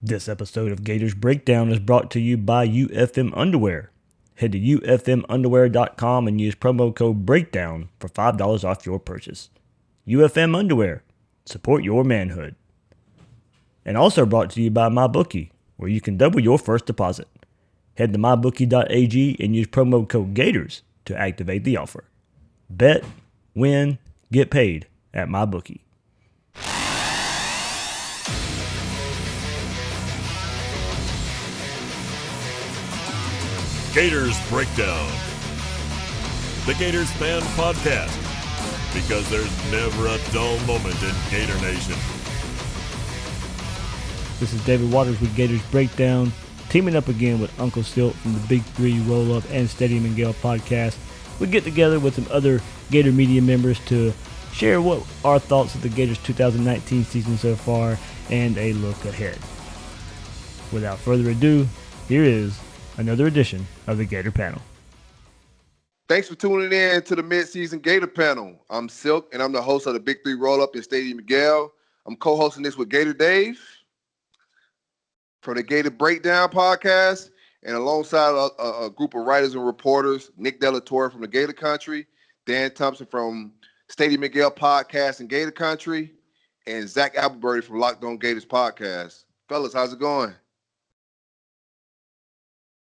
This episode of Gators Breakdown is brought to you by UFM Underwear. Head to ufmunderwear.com and use promo code BREAKDOWN for $5 off your purchase. UFM Underwear. Support your manhood. And also brought to you by MyBookie, where you can double your first deposit. Head to mybookie.ag and use promo code GATORS to activate the offer. Bet, win, get paid at MyBookie. Gators Breakdown, the Gators fan podcast, because there's never a dull moment in Gator Nation. This is David Waters with Gators Breakdown, teaming up again with Unkle Stilt from the Big Three Roll-Up and Stadium and Gale podcast. We get together with some other Gator media members to share what our thoughts of the Gators 2019 season so far and a look ahead. Without further ado, here is another edition of the Gator Panel. Thanks for tuning in to the mid-season Gator Panel. I'm Silk, and I'm the host of the Big Three Roll-Up in Stadium and Gale. I'm co-hosting this with Gator Dave from the Gator Breakdown podcast, and alongside a group of writers and reporters, Nick Torre from the Gator Country, Dan Thompson from Stadium and Gale podcast and Gator Country, and Zach Abolverdi from Locked On Gators podcast. Fellas, how's it going?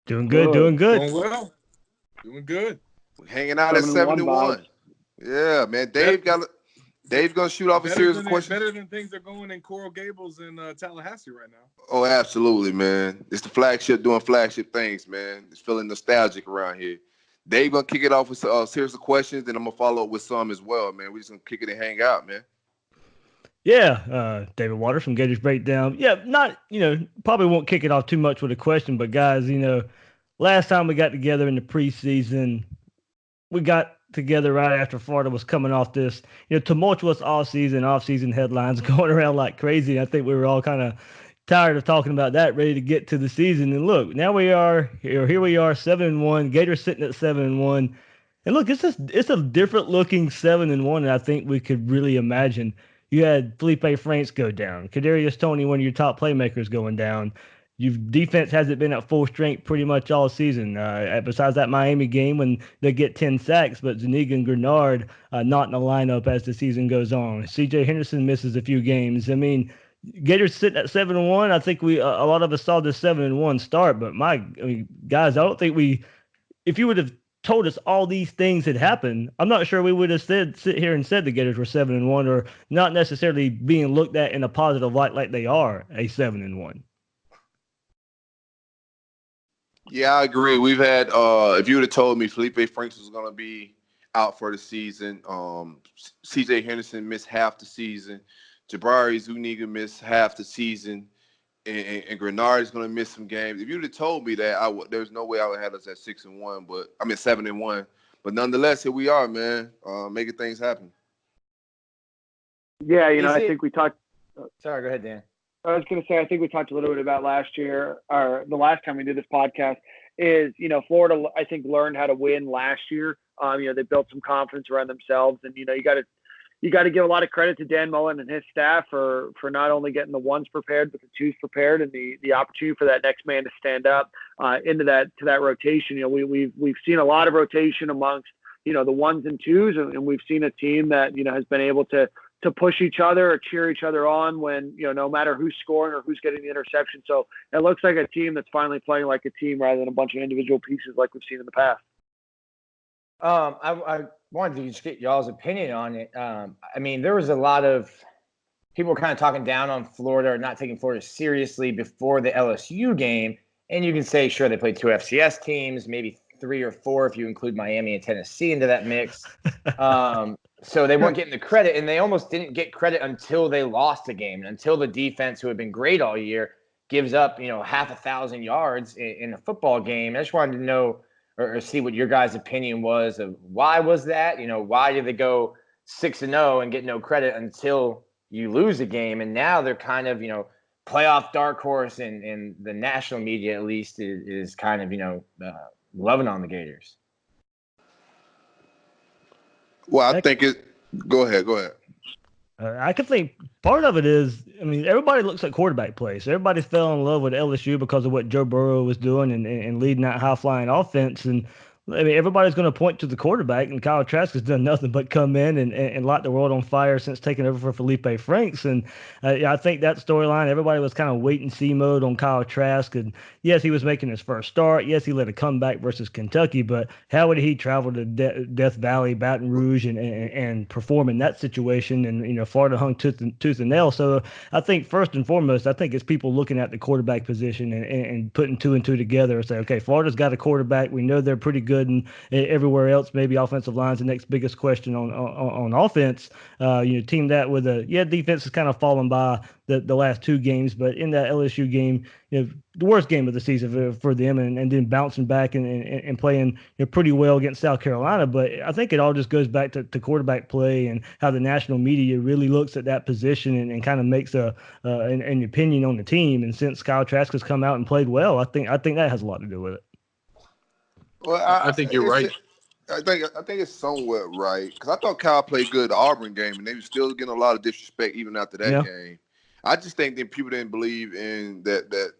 Doing good. Doing well. Doing good. We're hanging out at 71. Yeah, man. Dave's gonna shoot off a series of questions. Better than things are going in Coral Gables and Tallahassee right now. Oh, absolutely, man. It's the flagship doing flagship things, man. It's feeling nostalgic around here. Dave gonna kick it off with a series of questions, and I'm gonna follow up with some as well, man. We're just gonna kick it and hang out, man. Yeah, David Waters from Gators Breakdown. Yeah, probably won't kick it off too much with a question, but guys, last time we got together in the preseason, we got together right after Florida was coming off this, tumultuous off-season headlines going around like crazy. I think we were all kind of tired of talking about that, ready to get to the season. And look, now we are here we are, 7-1. Gators sitting at 7-1. And look, it's a different looking 7-1 than I think we could really imagine. You had Felipe Franks go down, Kadarius Toney, one of your top playmakers, going down. Your defense hasn't been at full strength pretty much all season. Besides that Miami game when they get 10 sacks, but Zuniga and Grenard not in the lineup as the season goes on. C.J. Henderson misses a few games. I mean, Gators sitting at 7-1. I think a lot of us saw this 7-1 start, but guys, I don't think if you would have told us all these things had happened, I'm not sure we would have sit here and said the Gators were 7-1, or not necessarily being looked at in a positive light like they are a 7-1. Yeah, I agree. We've had if you would have told me Felipe Franks was gonna be out for the season, CJ Henderson missed half the season, Jabari Zuniga missed half the season, and Grenard is gonna miss some games. If you would have told me that, there's no way I would have had us at 6-1, but I mean 7-1. But nonetheless, here we are, man, making things happen. Yeah, I think we talked. Sorry, go ahead, Dan. I was going to say, I think we talked a little bit about last year, or the last time we did this podcast, is, Florida, I think, learned how to win last year. They built some confidence around themselves, and, you got to give a lot of credit to Dan Mullen and his staff for not only getting the ones prepared, but the twos prepared, and the opportunity for that next man to stand up to that rotation. We've seen a lot of rotation amongst, the ones and twos, and we've seen a team that, has been able to push each other or cheer each other on when, no matter who's scoring or who's getting the interception. So it looks like a team that's finally playing like a team rather than a bunch of individual pieces like we've seen in the past. I wanted to just get y'all's opinion on it. There was a lot of people were kind of talking down on Florida or not taking Florida seriously before the LSU game. And you can say, sure, they played two FCS teams, maybe 3 or 4 if you include Miami and Tennessee into that mix. So they weren't getting the credit, and they almost didn't get credit until they lost the game, and until the defense, who had been great all year, gives up, half 1,000 yards in a football game. I just wanted to know or see what your guys' opinion was of why was that? Why did they go 6-0 and get no credit until you lose a game? And now they're kind of, playoff dark horse, and the national media at least is kind of, loving on the Gators. Well, I think it – go ahead. I could think part of it is, I mean, everybody looks at quarterback plays. Everybody fell in love with LSU because of what Joe Burrow was doing and leading that high flying offense. And I mean, everybody's going to point to the quarterback, and Kyle Trask has done nothing but come in and light the world on fire since taking over for Felipe Franks. And yeah, I think that storyline, everybody was kind of wait and see mode on Kyle Trask. And yes, he was making his first start. Yes, he led a comeback versus Kentucky, but how would he travel to Death Valley, Baton Rouge, and perform in that situation? And Florida hung tooth and nail. So I think first and foremost, I think it's people looking at the quarterback position and putting two and two together and say, okay, Florida's got a quarterback. We know they're pretty good, and everywhere else, maybe offensive line's the next biggest question on offense. Team that with defense has kind of fallen by the last two games, but in that LSU game, the worst game of the season for them, and then bouncing back and playing pretty well against South Carolina. But I think it all just goes back to quarterback play and how the national media really looks at that position and kind of makes an opinion on the team. And since Kyle Trask has come out and played well, I think that has a lot to do with it. Well, I think you're right. I think it's somewhat right because I thought Kyle played good the Auburn game, and they were still getting a lot of disrespect even after that game. I just think that people didn't believe in that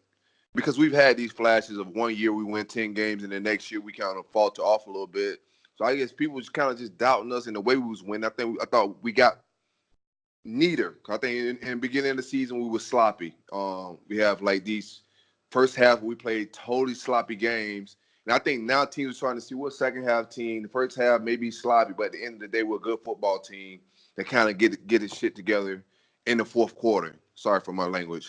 because we've had these flashes of 1 year we win 10 games and the next year we kind of falter off a little bit. So I guess people was kind of just doubting us in the way we was winning. I thought we got neither. I think in the beginning of the season we were sloppy. We have like these first half we played totally sloppy games. And I think now teams are trying to see what second half team. The first half may be sloppy, but at the end of the day, we're a good football team that kind of get its shit together in the fourth quarter. Sorry for my language.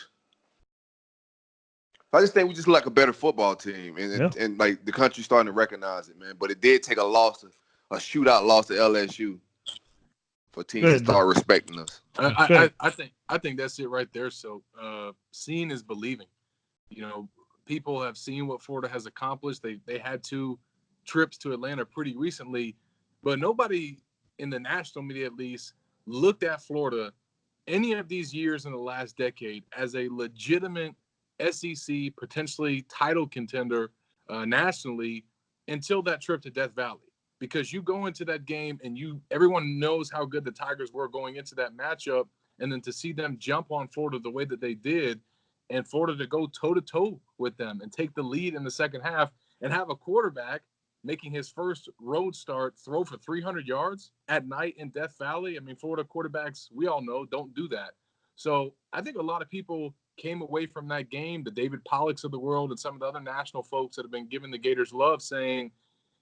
I just think we just like a better football team, and like the country's starting to recognize it, man. But it did take a shootout loss to LSU for teams to start respecting us. I think that's it right there. So seeing is believing. People have seen what Florida has accomplished. They had 2 trips to Atlanta pretty recently, but nobody in the national media at least looked at Florida any of these years in the last decade as a legitimate SEC, potentially title contender nationally until that trip to Death Valley. Because you go into that game and everyone knows how good the Tigers were going into that matchup, and then to see them jump on Florida the way that they did, and Florida to go toe-to-toe with them and take the lead in the second half and have a quarterback making his first road start throw for 300 yards at night in Death Valley. I mean, Florida quarterbacks, we all know, don't do that. So I think a lot of people came away from that game, the David Pollacks of the world and some of the other national folks that have been giving the Gators love, saying,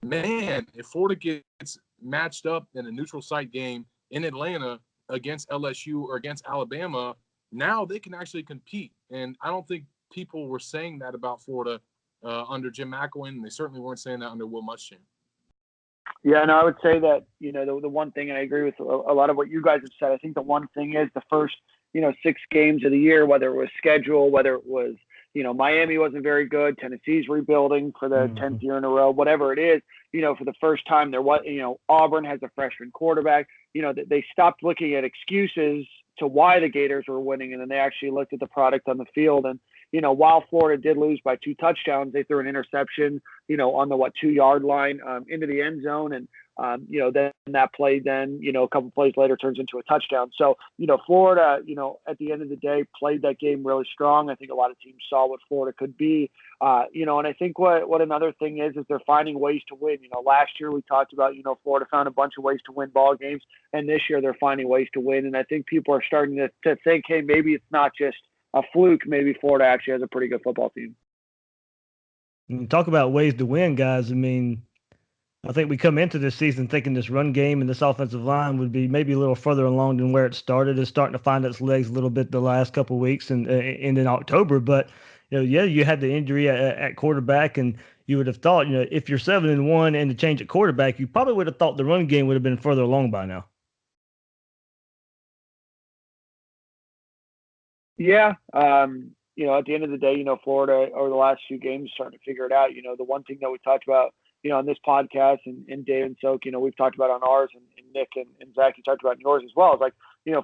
man, if Florida gets matched up in a neutral site game in Atlanta against LSU or against Alabama, now they can actually compete. And I don't think people were saying that about Florida under Jim McElwain, and they certainly weren't saying that under Will Muschamp. Yeah, and I would say that, the one thing, and I agree with a lot of what you guys have said, I think the one thing is the first, 6 games of the year, whether it was schedule, whether it was, Miami wasn't very good, Tennessee's rebuilding for the 10th year in a row, whatever it is, for the first time there was, Auburn has a freshman quarterback, they stopped looking at excuses to why the Gators were winning, and then they actually looked at the product on the field. And while Florida did lose by 2 touchdowns, they threw an interception on the 2-yard line into the end zone, and then that play a couple plays later turns into a touchdown. So Florida at the end of the day played that game really strong. I think a lot of teams saw what Florida could be, and I think what another thing is they're finding ways to win. Last year we talked about Florida found a bunch of ways to win ball games, and this year they're finding ways to win. And I think people are starting to think, hey, maybe it's not just a fluke. Maybe Florida actually has a pretty good football team. And talk about ways to win, guys. I mean, I think we come into this season thinking this run game and this offensive line would be maybe a little further along than where it started. It's starting to find its legs a little bit the last couple of weeks and in October. But you had the injury at quarterback, and you would have thought, if you're 7-1 and the change at quarterback, you probably would have thought the run game would have been further along by now. Yeah. At the end of the day, Florida over the last few games starting to figure it out. The one thing that we talked about, on this podcast and Dave and Soak, we've talked about on ours, and Nick and Zach, you talked about in yours as well. It's like,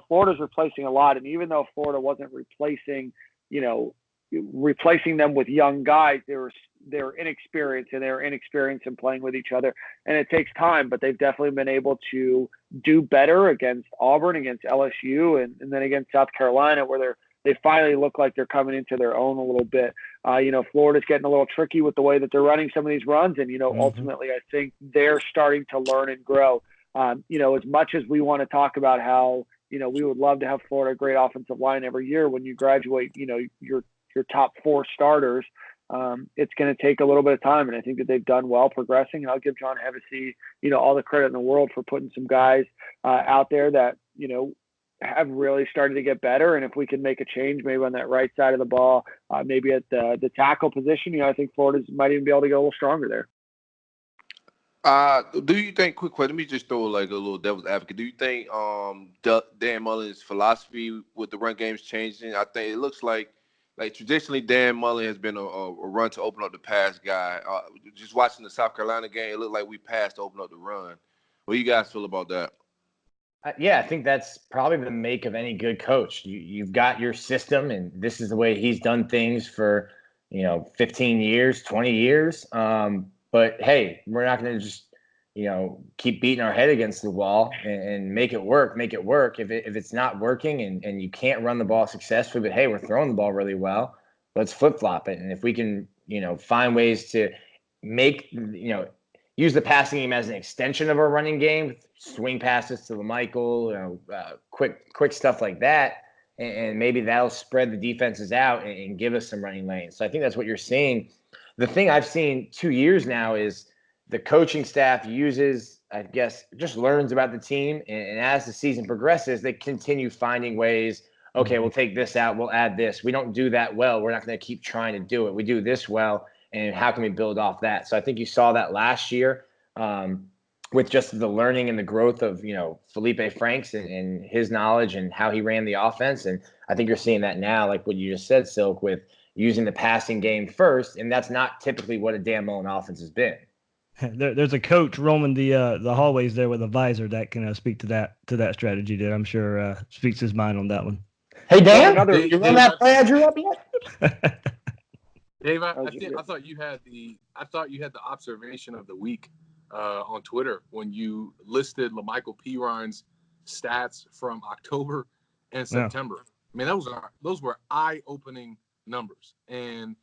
Florida's replacing a lot. And even though Florida wasn't replacing them with young guys, they were, their inexperience, and their inexperience in playing with each other. And it takes time, but they've definitely been able to do better against Auburn, against LSU, and then against South Carolina, where they finally look like they're coming into their own a little bit. Florida's getting a little tricky with the way that they're running some of these runs. And, ultimately, I think they're starting to learn and grow. As much as we want to talk about how, we would love to have Florida a great offensive line every year, when you graduate, your top 4 starters, it's going to take a little bit of time. And I think that they've done well progressing. And I'll give John Hevesy, all the credit in the world for putting some guys out there that, have really started to get better. And if we can make a change, maybe on that right side of the ball, maybe at the tackle position, I think Florida might even be able to go a little stronger there. Do you think, quick question, let me just throw like a little devil's advocate. Do you think Dan Mullen's philosophy with the run game is changing? I think it looks like traditionally Dan Mullen has been a run to open up the pass guy. Just watching the South Carolina game, it looked like we passed to open up the run. What do you guys feel about that? Yeah, I think that's probably the make of any good coach. You've got your system, and this is the way he's done things for, 15 years, 20 years. But hey, we're not going to just, keep beating our head against the wall and make it work. If it's not working and you can't run the ball successfully, but hey, we're throwing the ball really well, let's flip-flop it. And if we can, find ways to make, use the passing game as an extension of our running game, swing passes to LaMichael, quick stuff like that, and maybe that'll spread the defenses out and give us some running lanes. So I think that's what you're seeing. The thing I've seen 2 years now is the coaching staff uses, I guess, just learns about the team, and as the season progresses, they continue finding ways. Okay, we'll take this out, we'll add this. We don't do that well, we're not going to keep trying to do it. We do this well, and how can we build off that? So I think you saw that last year with just the learning and the growth of, Felipe Franks and his knowledge and how he ran the offense. And I think you're seeing that now, like what you just said, Silk, with using the passing game first. And that's not typically what a Dan Mullen offense has been. There's a coach roaming the hallways there with a visor that can speak to that strategy there. I'm sure speaks his mind on that one. Hey, Dan, you run that play I drew up yet? Dave, I thought you had the observation of the week on Twitter when you listed LaMichael Pirines stats from October and September. Yeah. I mean, those were eye-opening numbers. And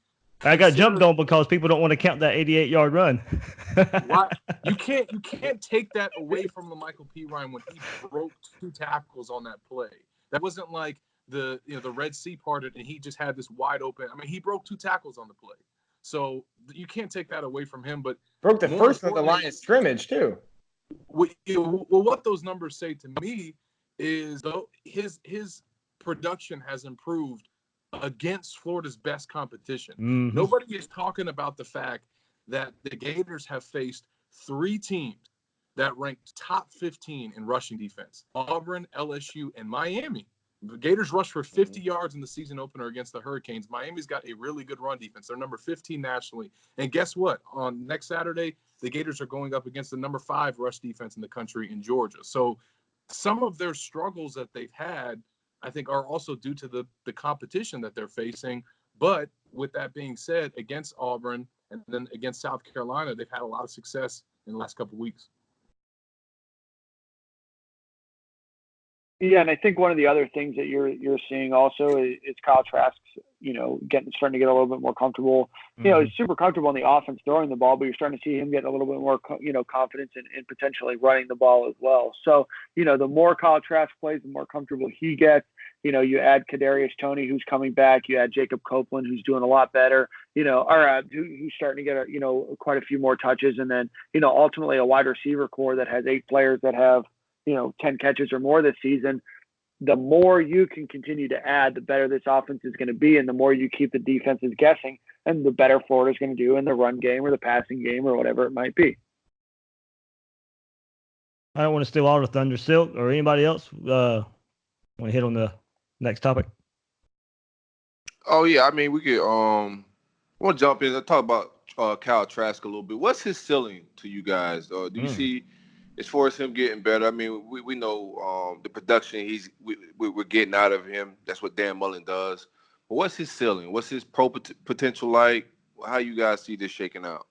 I got jumped on because people don't want to count that 88-yard run. Why? You can't take that away from LaMichael Pirine when he broke 2 tackles on that play. That wasn't like the Red Sea parted and he just had this wide open. I mean, he broke 2 tackles on the play. So you can't take that away from him. But broke the first one, the line of scrimmage too. What those numbers say to me is, though, his production has improved against Florida's best competition. Mm-hmm. Nobody is talking about the fact that the Gators have faced 3 teams that ranked top 15 in rushing defense: Auburn, LSU, and Miami. The Gators rushed for 50 yards in the season opener against the Hurricanes. Miami's got a really good run defense. They're number 15 nationally. And guess what? On next Saturday, the Gators are going up against the number 5 rush defense in the country in Georgia. So some of their struggles that they've had, I think, are also due to the competition that they're facing. But with that being said, against Auburn and then against South Carolina, they've had a lot of success in the last couple of weeks. Yeah, and I think one of the other things that you're seeing also is Kyle Trask, starting to get a little bit more comfortable. Mm-hmm. He's super comfortable in the offense throwing the ball, but you're starting to see him get a little bit more, confidence in potentially running the ball as well. So, the more Kyle Trask plays, the more comfortable he gets. You add Kadarius Toney, who's coming back. You add Jacob Copeland, who's doing a lot better. Who's starting to get quite a few more touches, and then ultimately a wide receiver core that has 8 players that have 10 catches or more this season. The more you can continue to add, the better this offense is going to be, and the more you keep the defenses guessing, and the better Florida's going to do in the run game or the passing game or whatever it might be. I don't want to steal all the thunder, Silk, or anybody else. Want to hit on the next topic? Oh yeah, I mean we could. I want to jump in and talk about Kyle Trask a little bit. What's his ceiling to you guys? Do you see, as far as him getting better? I mean, we know the production we're getting out of him. That's what Dan Mullen does. But what's his ceiling? What's his pro potential like? how you guys see this shaking out?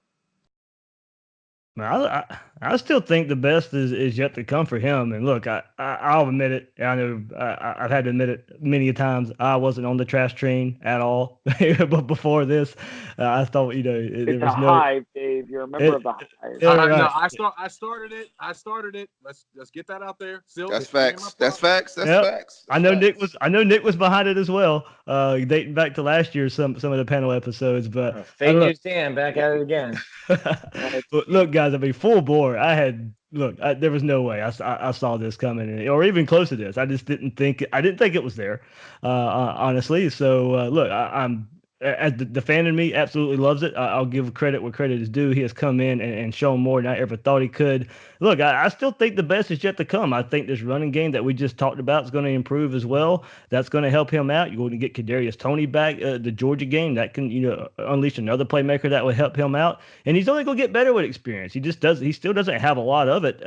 I still think the best is yet to come for him. And look, I'll admit it. I know I've had to admit it many times. I wasn't on the Trask train at all, but before this, I thought there It's was a no. hive, Dave. You're a member of the hive. Yeah, No, right. I started it. Let's get that out there. Silk, That's give me my facts. That's props. facts. That's Yep. facts. I know Nick was behind it as well. Dating back to last year, some of the panel episodes, but Fake news Dan back at it again. But look, guys, I mean, full bore. There was no way I saw this coming, or even close to this. I just didn't think it was there, honestly. So look, I'm as the fan in me absolutely loves it. I'll give credit where credit is due. He has come in and shown more than I ever thought he could. Look, I still think the best is yet to come. I think this running game that we just talked about is going to improve as well. That's going to help him out. You're going to get Kadarius Toney back. The Georgia game that can unleash another playmaker that will help him out. And he's only going to get better with experience. He still doesn't have a lot of it.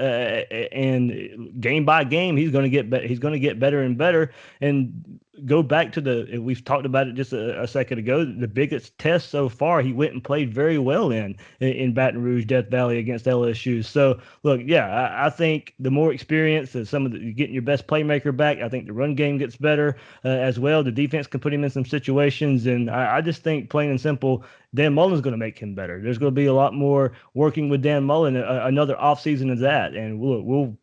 And game by game, he's going to get better. He's going to get better and better. And go back to we've talked about it just a second ago. The biggest test so far, he went and played very well in Baton Rouge, Death Valley against LSU. So look, yeah, I think the more experience, getting your best playmaker back, I think the run game gets better as well. The defense can put him in some situations, and I just think plain and simple, Dan Mullen's going to make him better. There's going to be a lot more working with Dan Mullen, another offseason of that, and we'll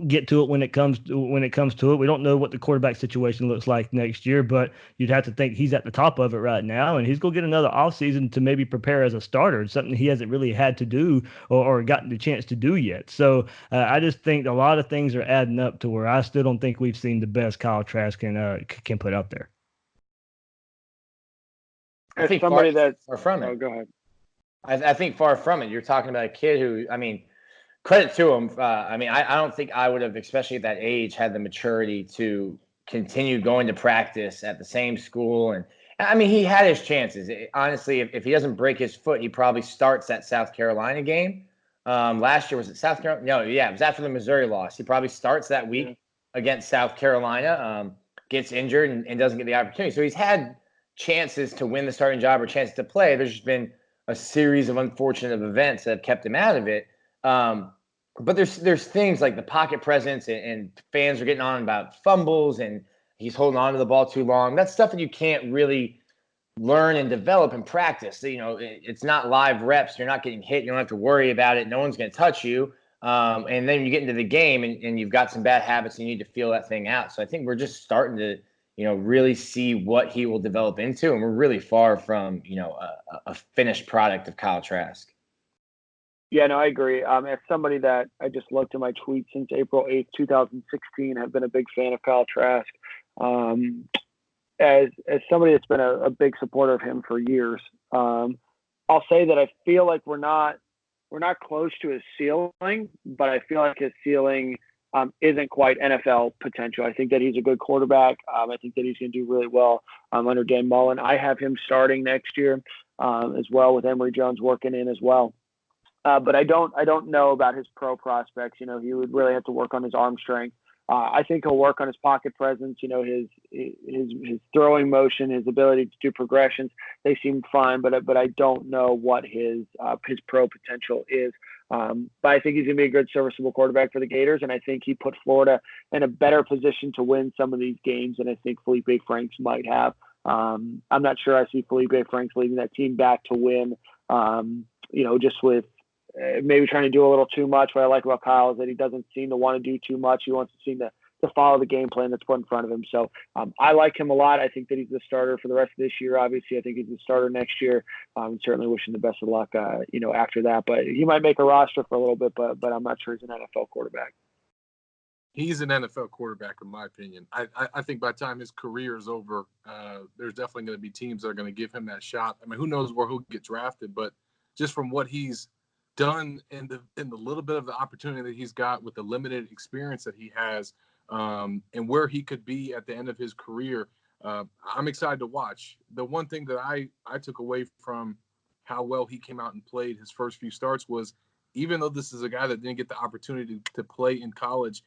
get to it when it comes to it. We don't know what the quarterback situation looks like next year, but you'd have to think he's at the top of it right now, and he's going to get another offseason to maybe prepare as a starter, something he hasn't really had to do or gotten the chance to do yet. So I just think a lot of things are adding up to where I still don't think we've seen the best Kyle Trask can put out there. I think somebody that's far from it. Oh, go ahead. I think far from it. You're talking about a kid who, I mean, credit to him. I don't think I would have, especially at that age, had the maturity to continue going to practice at the same school. And I mean, he had his chances. Honestly, if he doesn't break his foot, he probably starts that South Carolina game. Last year, was it South Carolina? No, yeah, it was after the Missouri loss. He probably starts that week against South Carolina, gets injured and doesn't get the opportunity. So he's had chances to win the starting job or chances to play. There's just been a series of unfortunate events that have kept him out of it. But there's things like the pocket presence and fans are getting on about fumbles and he's holding on to the ball too long. That's stuff that you can't really learn and develop in practice. It's not live reps. You're not getting hit. You don't have to worry about it. No one's going to touch you. And then you get into the game and you've got some bad habits and you need to feel that thing out. So I think we're just starting to, really see what he will develop into. And we're really far from, a finished product of Kyle Trask. Yeah, no, I agree. As somebody that I just looked at my tweets since April 8th, 2016, have been a big fan of Kyle Trask. As somebody that's been a big supporter of him for years, I'll say that I feel like we're not close to his ceiling, but I feel like his ceiling isn't quite NFL potential. I think that he's a good quarterback. I think that he's going to do really well under Dan Mullen. I have him starting next year as well, with Emory Jones working in as well. But I don't know about his pro prospects. He would really have to work on his arm strength. I think he'll work on his pocket presence. His throwing motion, his ability to do progressions, they seem fine. But I don't know what his pro potential is. But I think he's going to be a good, serviceable quarterback for the Gators, and I think he put Florida in a better position to win some of these games than I think Felipe Franks might have. I'm not sure I see Felipe Franks leading that team back to win. Just with maybe trying to do a little too much. What I like about Kyle is that he doesn't seem to want to do too much. He wants to seem to follow the game plan that's put in front of him. So I like him a lot. I think that he's the starter for the rest of this year. Obviously, I think he's the starter next year. I'm certainly wishing the best of luck, after that. But he might make a roster for a little bit, but I'm not sure he's an NFL quarterback. He's an NFL quarterback, in my opinion. I think by the time his career is over, there's definitely going to be teams that are going to give him that shot. I mean, who knows where he'll get drafted, but just from what he's done in the little bit of the opportunity that he's got with the limited experience that he has, and where he could be at the end of his career, I'm excited to watch. The one thing that I took away from how well he came out and played his first few starts was, even though this is a guy that didn't get the opportunity to play in college,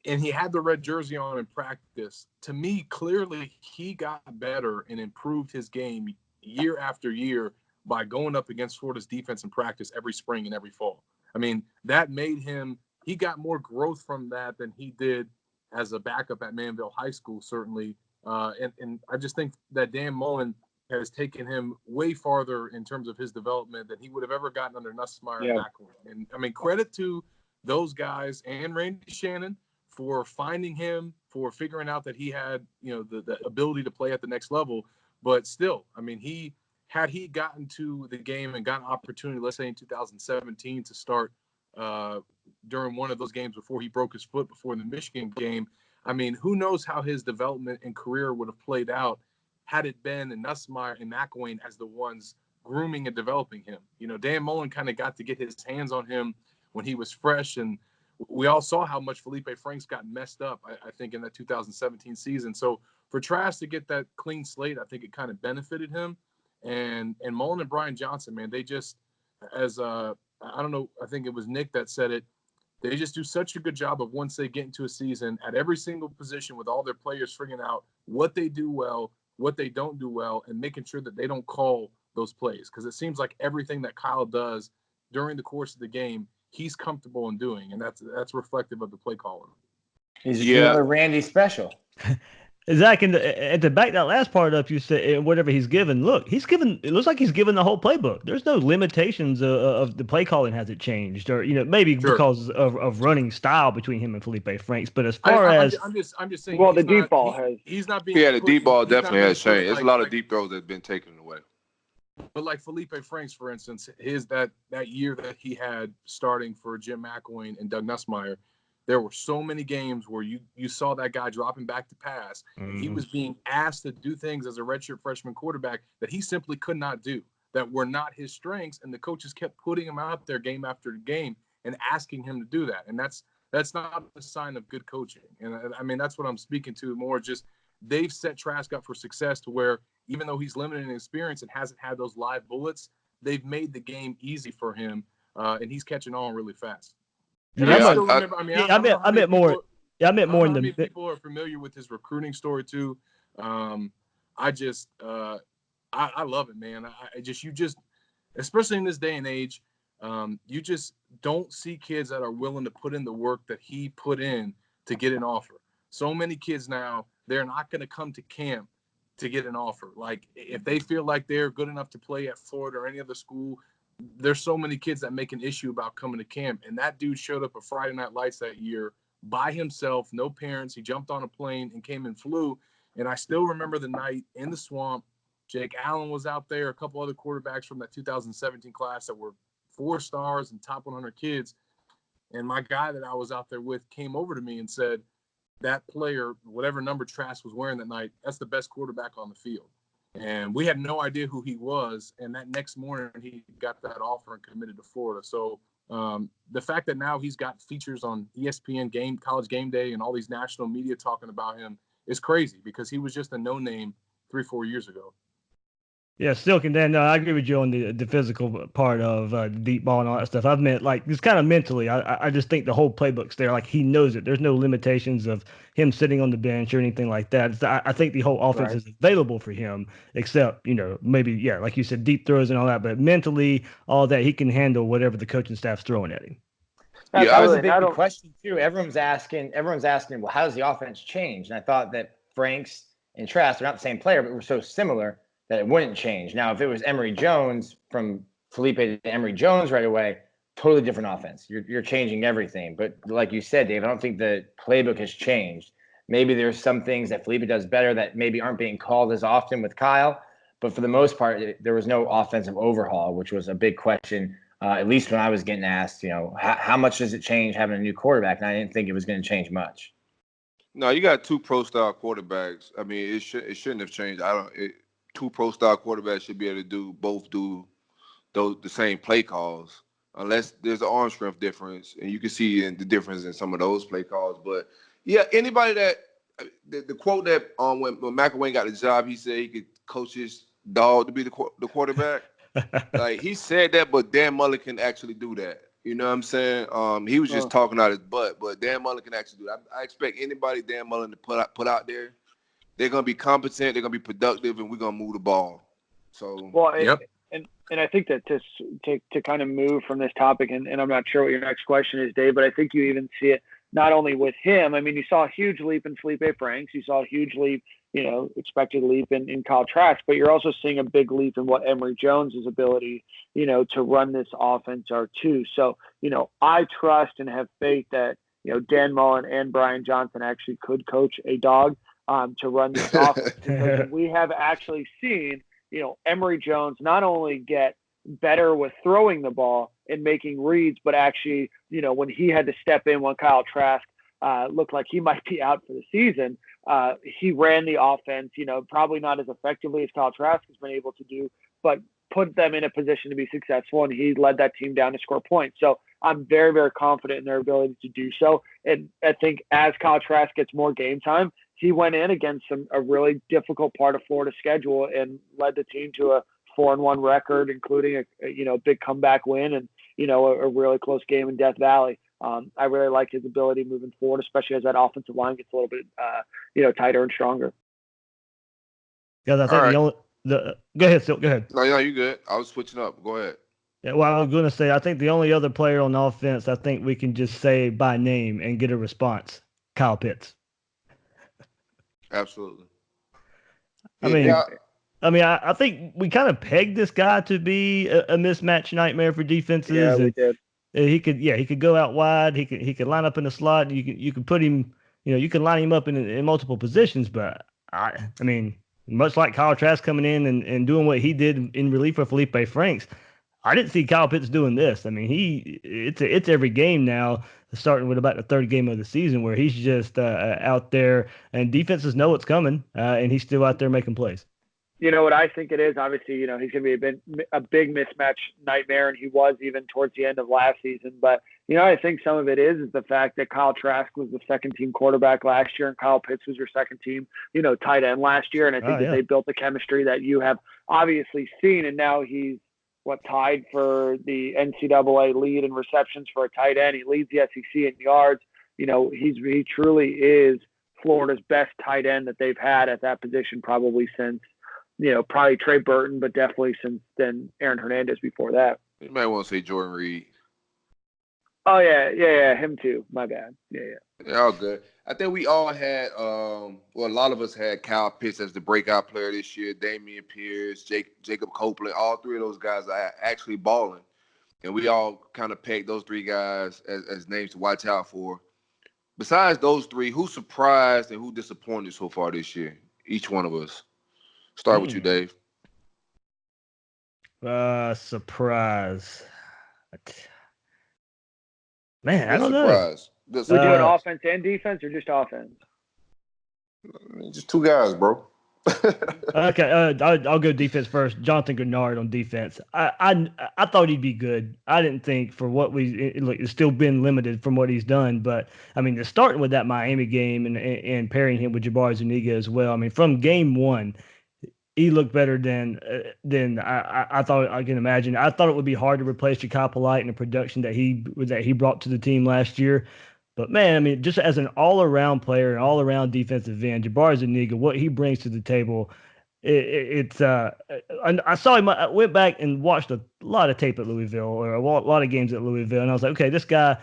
and he had the red jersey on in practice, to me, clearly he got better and improved his game year after year by going up against Florida's defense in practice every spring and every fall. I mean, that made him – he got more growth from that than he did as a backup at Manville High School, certainly. And I just think that Dan Mullen has taken him way farther in terms of his development than he would have ever gotten under Nussmeier and McElwain. And, I mean, credit to those guys and Randy Shannon for finding him, for figuring out that he had, you know, the ability to play at the next level. But still, I mean, had he gotten to the game and got an opportunity, let's say in 2017, to start during one of those games before he broke his foot before the Michigan game, I mean, who knows how his development and career would have played out had it been and Nussmeier and McElwain as the ones grooming and developing him. You know, Dan Mullen kind of got to get his hands on him when he was fresh, and we all saw how much Felipe Franks got messed up, I think, in that 2017 season. So for Trask to get that clean slate, I think it kind of benefited him. And Mullen and Brian Johnson, man, they just, as I don't know, I think it was Nick that said it, they just do such a good job of, once they get into a season, at every single position with all their players figuring out what they do well, what they don't do well, and making sure that they don't call those plays. Because it seems like everything that Kyle does during the course of the game, he's comfortable in doing, and that's reflective of the play calling. He's another Randy special. Zach, and to back that last part up, you said whatever he's given. Look, it looks like he's given the whole playbook. There's no limitations of the play calling hasn't changed, or maybe because of running style between him and Felipe Franks. But as far as I'm just saying, well, the deep ball he's not being. Yeah, the deep ball definitely has changed. There's a lot of deep throws that's been taken away. But like Felipe Franks, for instance, that year that he had starting for Jim McElwain and Doug Nussmeier, there were so many games where you saw that guy dropping back to pass. And he was being asked to do things as a redshirt freshman quarterback that he simply could not do, that were not his strengths. And the coaches kept putting him out there game after game and asking him to do that. And that's not a sign of good coaching. And I mean, that's what I'm speaking to more. Just they've set Trask up for success to where, even though he's limited in experience and hasn't had those live bullets, they've made the game easy for him, and he's catching on really fast. And I still remember. I meant more. Yeah, I meant more in the. Many people are familiar with his recruiting story too. I love it, man. You just, especially in this day and age, you just don't see kids that are willing to put in the work that he put in to get an offer. So many kids now, they're not going to come to camp to get an offer. Like, if they feel like they're good enough to play at Florida or any other school, there's so many kids that make an issue about coming to camp. And that dude showed up at Friday Night Lights that year by himself, no parents. He jumped on a plane and came and flew. And I still remember the night in the swamp. Jake Allen was out there, a couple other quarterbacks from that 2017 class that were 4 stars and top 100 kids. And my guy that I was out there with came over to me and said, that player, whatever number Trask was wearing that night, that's the best quarterback on the field. And we had no idea who he was. And that next morning, he got that offer and committed to Florida. So the fact that now he's got features on ESPN College Game Day and all these national media talking about him is crazy, because he was just a no-name 3-4 years ago. Yeah, Silk, and then I agree with you on the physical part of deep ball and all that stuff. I've meant, like, just kind of mentally, I just think the whole playbook's there. Like, he knows it. There's no limitations of him sitting on the bench or anything like that. I think the whole offense is available for him, except, maybe, yeah, like you said, deep throws and all that. But mentally, all that, he can handle whatever the coaching staff's throwing at him. That was a big question, too. Everyone's asking, well, how does the offense change? And I thought that Franks and Trask are not the same player, but we're so similar that it wouldn't change. Now, if it was Emory Jones, from Felipe to Emory Jones right away, totally different offense. You're changing everything. But like you said, Dave, I don't think the playbook has changed. Maybe there's some things that Felipe does better that maybe aren't being called as often with Kyle. But for the most part, there was no offensive overhaul, which was a big question, at least when I was getting asked, how much does it change having a new quarterback? And I didn't think it was going to change much. No, you got 2 pro-style quarterbacks. I mean, it shouldn't have changed. 2 pro-style quarterbacks should be able to both do the same play calls, unless there's an arm strength difference, and you can see the difference in some of those play calls. But yeah, anybody that the quote that when McElwain got the job, he said he could coach his dog to be the quarterback. Like, he said that, but Dan Mullen can actually do that. You know what I'm saying? He was just talking out his butt, but Dan Mullen can actually do that. I expect anybody Dan Mullen to put out there, they're going to be competent, they're going to be productive, and we're going to move the ball. So Well, and I think that to kind of move from this topic, and I'm not sure what your next question is, Dave, but I think you even see it not only with him. I mean, you saw a huge leap in Felipe Franks. You saw a huge leap, expected leap in Kyle Trask, but you're also seeing a big leap in what Emory Jones's ability, to run this offense are too. So, I trust and have faith that, Dan Mullen and Brian Johnson actually could coach a dog to run this offense, because we have actually seen, Emory Jones not only get better with throwing the ball and making reads, but actually, when he had to step in when Kyle Trask looked like he might be out for the season, he ran the offense, probably not as effectively as Kyle Trask has been able to do, but put them in a position to be successful, and he led that team down to score points. So I'm very, very confident in their ability to do so. And I think as Kyle Trask gets more game time, he went in against a really difficult part of Florida's schedule and led the team to a 4-1 record, including a big comeback win and a really close game in Death Valley. I really like his ability moving forward, especially as that offensive line gets a little bit tighter and stronger. Yeah, I think go ahead, Silk. Go ahead. No, you good. I was switching up. Go ahead. Yeah, well, I was going to say, I think the only other player on offense I think we can just say by name and get a response, Kyle Pitts. Absolutely. I think we kind of pegged this guy to be a mismatch nightmare for defenses. Yeah, we did. He could go out wide. He could line up in the slot. You could put him, you can line him up in multiple positions. But I mean, much like Kyle Trask coming in and doing what he did in relief for Felipe Franks, I didn't see Kyle Pitts doing this. I mean, it's every game now, starting with about the third game of the season, where he's just out there, and defenses know it's coming, and he's still out there making plays. You know what I think it is? Obviously, he's going to be a big mismatch nightmare, and he was even towards the end of last season. But, I think some of it is the fact that Kyle Trask was the second-team quarterback last year, and Kyle Pitts was your second-team, tight end last year. And I think that they built the chemistry that you have obviously seen, and now he's tied for the NCAA lead in receptions for a tight end. He leads the SEC in yards. He truly is Florida's best tight end that they've had at that position probably since, probably Trey Burton, but definitely since then Aaron Hernandez before that. You might want to say Jordan Reed. Oh, yeah, him too. My bad. Yeah, all good. I think we all had, a lot of us had Kyle Pitts as the breakout player this year, Damian Pierce, Jacob Copeland, all three of those guys are actually balling. And we all kind of pegged those three guys as names to watch out for. Besides those three, who surprised and who disappointed so far this year? Each one of us. Start with you, Dave. Surprise. Man, I don't surprise. know. We doing offense and defense, or just offense? Just two guys, bro. Okay, I'll go defense first. Jonathan Grenard on defense. I thought he'd be good. I didn't think for what it's still been limited from what he's done. But I mean, starting with that Miami game and pairing him with Jabbar Zuniga as well. I mean, from game one, he looked better than I thought I can imagine. I thought it would be hard to replace Ja'Kai Polite in the production that he brought to the team last year. But man, I mean, just as an all-around player, an all-around defensive end, Jabbar Zuniga, what he brings to the table, it's. I saw him. I went back and watched a lot of tape at Louisville, or a lot of games at Louisville, and I was like, okay, this guy,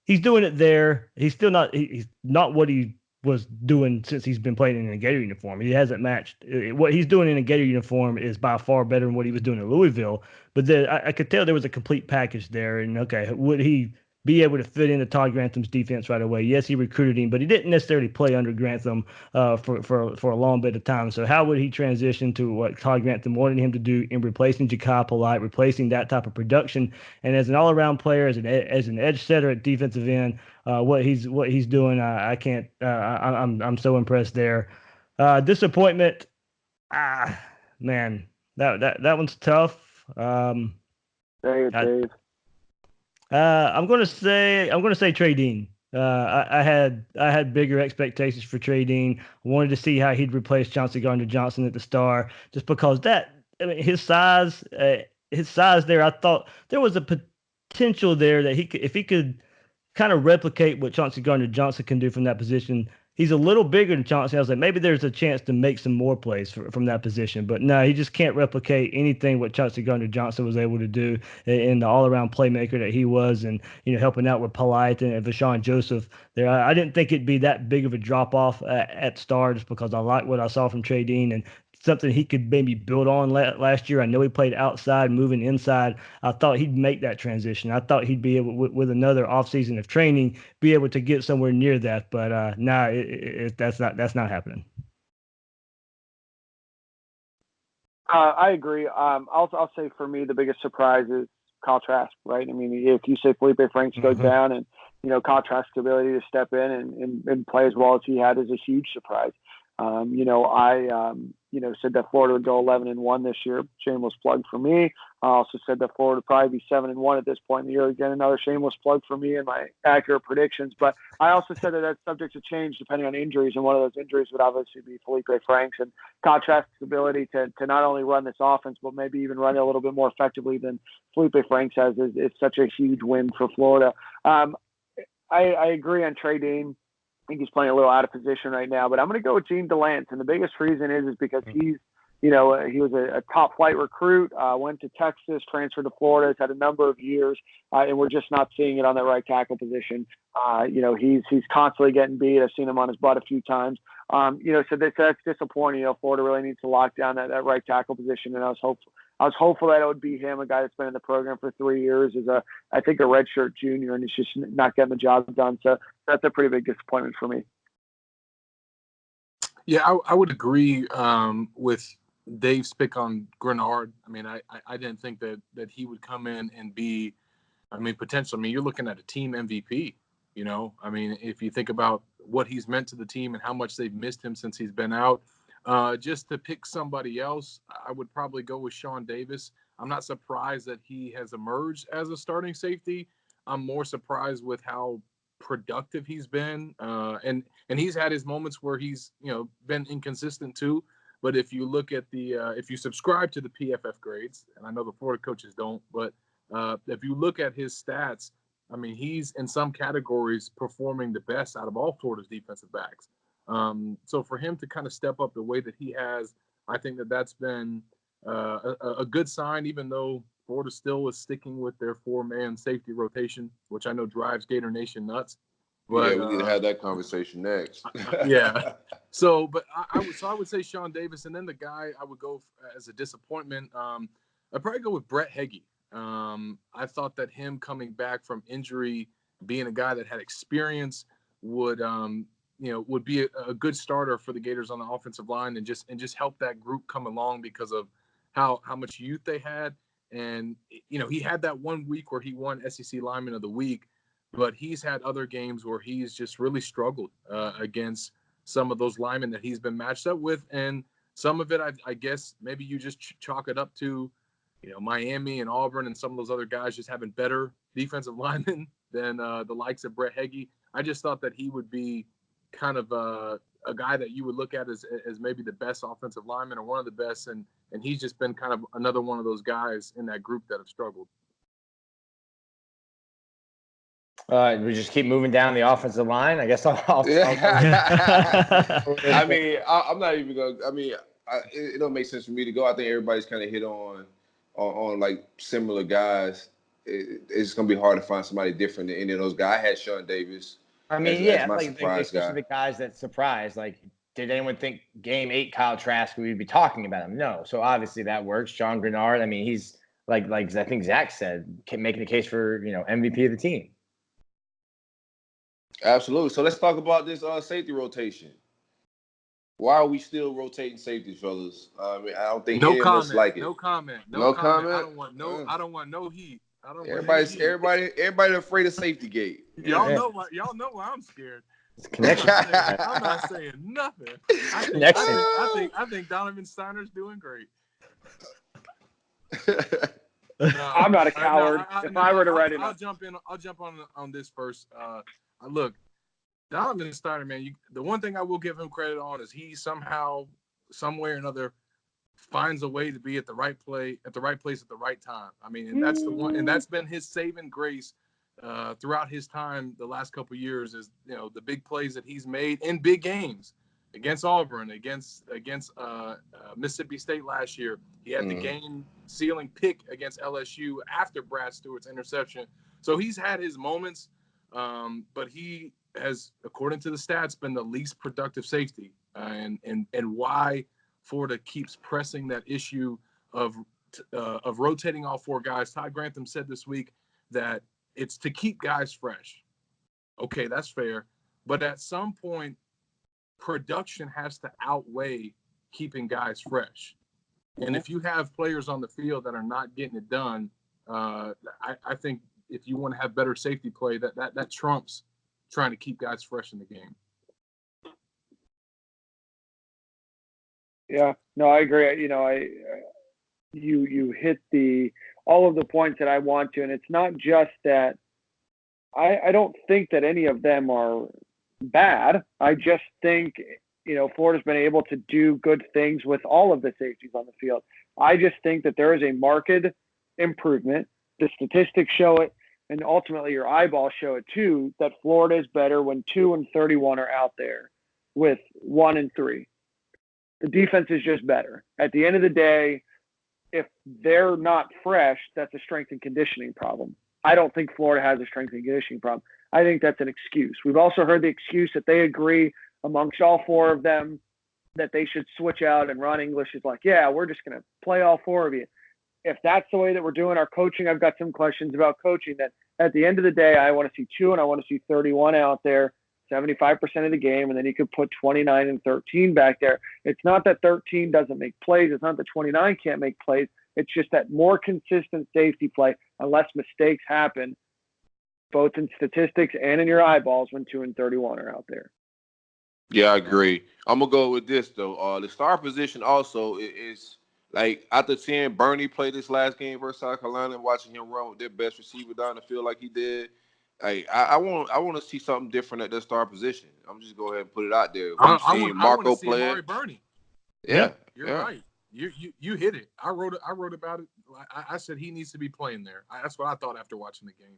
he's doing it there. He's still not. He's not what he was doing since he's been playing in a Gator uniform. He hasn't matched. What he's doing in a Gator uniform is by far better than what he was doing at Louisville. But then I could tell there was a complete package there. And okay, would he be able to fit into Todd Grantham's defense right away? Yes, he recruited him, but he didn't necessarily play under Grantham for a long bit of time. So how would he transition to what Todd Grantham wanted him to do in replacing Ja'Kai Polite, replacing that type of production? And as an all-around player, as an edge setter at defensive end, what he's doing, I can't. I'm so impressed there. Disappointment, man, that one's tough. Dave. I'm gonna say Trey Dean. I had bigger expectations for Trey Dean. I wanted to see how he'd replace Chauncey Gardner-Johnson at the Star, just because his size there. I thought there was a potential there that if he could kind of replicate what Chauncey Gardner-Johnson can do from that position, he's a little bigger than Chauncey. I was like, maybe there's a chance to make some more plays from that position. But no, he just can't replicate anything what Chauncey Gardner-Johnson was able to do in the all-around playmaker that he was, and helping out with Polite and Vashawn Joseph there. I didn't think it'd be that big of a drop-off at star, just because I like what I saw from Trey Dean and something he could maybe build on last year. I know he played outside, moving inside. I thought he'd make that transition. I thought he'd be able, with another offseason of training, be able to get somewhere near that. But that's not happening. I agree. I'll say for me, the biggest surprise is Kyle Trask, right? I mean, if you say Felipe Franks goes down, and Kyle Trask's ability to step in and play as well as he had is a huge surprise. I said that Florida would go 11-1 this year. Shameless plug for me. I also said that Florida would probably be 7-1 at this point in the year. Again, another shameless plug for me and my accurate predictions. But I also said that that's subject to change depending on injuries, and one of those injuries would obviously be Felipe Franks. And Kyle Trask's ability to not only run this offense, but maybe even run it a little bit more effectively than Felipe Franks has is such a huge win for Florida. I agree on Trey Dean. I think he's playing a little out of position right now, but I'm going to go with Gene DeLance. And the biggest reason is because he's, he was a top flight recruit, went to Texas, transferred to Florida, has had a number of years, and we're just not seeing it on that right tackle position. He's constantly getting beat. I've seen him on his butt a few times. So that's disappointing. Florida really needs to lock down that right tackle position, and I was hopeful that it would be him, a guy that's been in the program for 3 years, I think a redshirt junior, and he's just not getting the job done. So that's a pretty big disappointment for me. Yeah, I would agree with Dave's pick on Grenard. I mean, I didn't think that he would come in and be, potential. You're looking at a team MVP, I mean, if you think about what he's meant to the team and how much they've missed him since he's been out. Just to pick somebody else, I would probably go with Sean Davis. I'm not surprised that he has emerged as a starting safety. I'm more surprised with how productive he's been. And he's had his moments where he's, been inconsistent too. But if you look at if you subscribe to the PFF grades, and I know the Florida coaches don't, but if you look at his stats, he's in some categories performing the best out of all Florida's defensive backs. So for him to kind of step up the way that he has, I think that's been a good sign, even though Florida still is sticking with their 4-man safety rotation, which I know drives Gator Nation nuts. But, we need to have that conversation next. Yeah. So, but I would say Sean Davis, and then the guy I would go as a disappointment. I'd probably go with Brett Heggie. I thought that him coming back from injury, being a guy that had experience, would be a good starter for the Gators on the offensive line, and just help that group come along because of how much youth they had. And he had that 1 week where he won SEC Lineman of the Week, but he's had other games where he's just really struggled against some of those linemen that he's been matched up with. And some of it, I guess, maybe you just chalk it up to, Miami and Auburn and some of those other guys just having better defensive linemen than the likes of Brett Heggie. I just thought that he would be kind of a guy that you would look at as maybe the best offensive lineman or one of the best, and he's just been kind of another one of those guys in that group that have struggled. We just keep moving down the offensive line. I guess I'll I'm not even going to – it don't make sense for me to go. I think everybody's kind of hit on like similar guys. It's going to be hard to find somebody different than any of those guys. I had Sean Davis. As my surprise guy. The guys that surprised. Like, did anyone think Game 8 Kyle Trask, we'd be talking about him? No. So obviously that works. John Grenard, he's like I think Zach said, making the case for MVP of the team. Absolutely. So let's talk about this safety rotation. Why are we still rotating safeties, fellas? I don't think any of us like it. No comment. No comment. I don't want no heat. Everybody afraid of safety gate. Y'all know why I'm scared. It's connection. I'm not saying nothing. I think Donovan Steiner's doing great. No, I'm not a coward. If I were to write it, I'll jump on this first. Look, Donovan Steiner, man. The one thing I will give him credit on is he somehow, somewhere or another, finds a way to be at the right place at the right time. And that's the one, and that's been his saving grace throughout his time the last couple of years is, the big plays that he's made in big games against Auburn, against Mississippi State last year. He had the game-sealing pick against LSU after Brad Stewart's interception. So he's had his moments, but he has, according to the stats, been the least productive safety. And why Florida keeps pressing that issue of rotating all four guys. Todd Grantham said this week that it's to keep guys fresh. Okay, that's fair. But at some point, production has to outweigh keeping guys fresh. And if you have players on the field that are not getting it done, I think if you want to have better safety play, that trumps trying to keep guys fresh in the game. Yeah, no, I agree. You hit all of the points that I want to, and it's not just that. I don't think that any of them are bad. I just think Florida's been able to do good things with all of the safeties on the field. I just think that there is a marked improvement. The statistics show it, and ultimately your eyeballs show it too, that Florida is better when 2 and 31 are out there with 1 and 3. The defense is just better. At the end of the day, if they're not fresh, that's a strength and conditioning problem. I don't think Florida has a strength and conditioning problem. I think that's an excuse. We've also heard the excuse that they agree amongst all four of them that they should switch out, and Ron English is like, yeah, we're just going to play all four of you. If that's the way that we're doing our coaching, I've got some questions about coaching. That at the end of the day, I want to see 2 and I want to see 31 out there, 75% of the game, and then you could put 29 and 13 back there. It's not that 13 doesn't make plays. It's not that 29 can't make plays. It's just that more consistent safety play, unless mistakes happen, both in statistics and in your eyeballs when 2 and 31 are out there. Yeah, I agree. I'm going to go with this, though. The star position also is, like, after seeing Bernie play this last game versus South Carolina and watching him run with their best receiver down the field like he did, I want to see something different at the star position. I'm just go ahead and put it out there. I want to see Amari Bernie. Yeah, you're right. You hit it. I wrote about it. I said he needs to be playing there. That's what I thought after watching the game.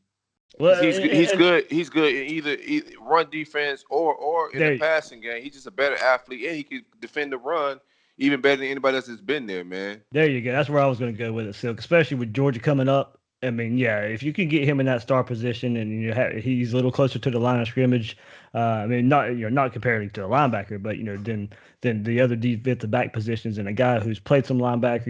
Well, he's good. He's good in either run defense or in the passing game. He's just a better athlete, and he can defend the run even better than anybody else that's been there, man. There you go. That's where I was going to go with it, Silk, especially with Georgia coming up. I mean, yeah, if you can get him in that star position and he's a little closer to the line of scrimmage, I mean, not comparing to a linebacker, but then the other defensive back positions, and a guy who's played some linebacker,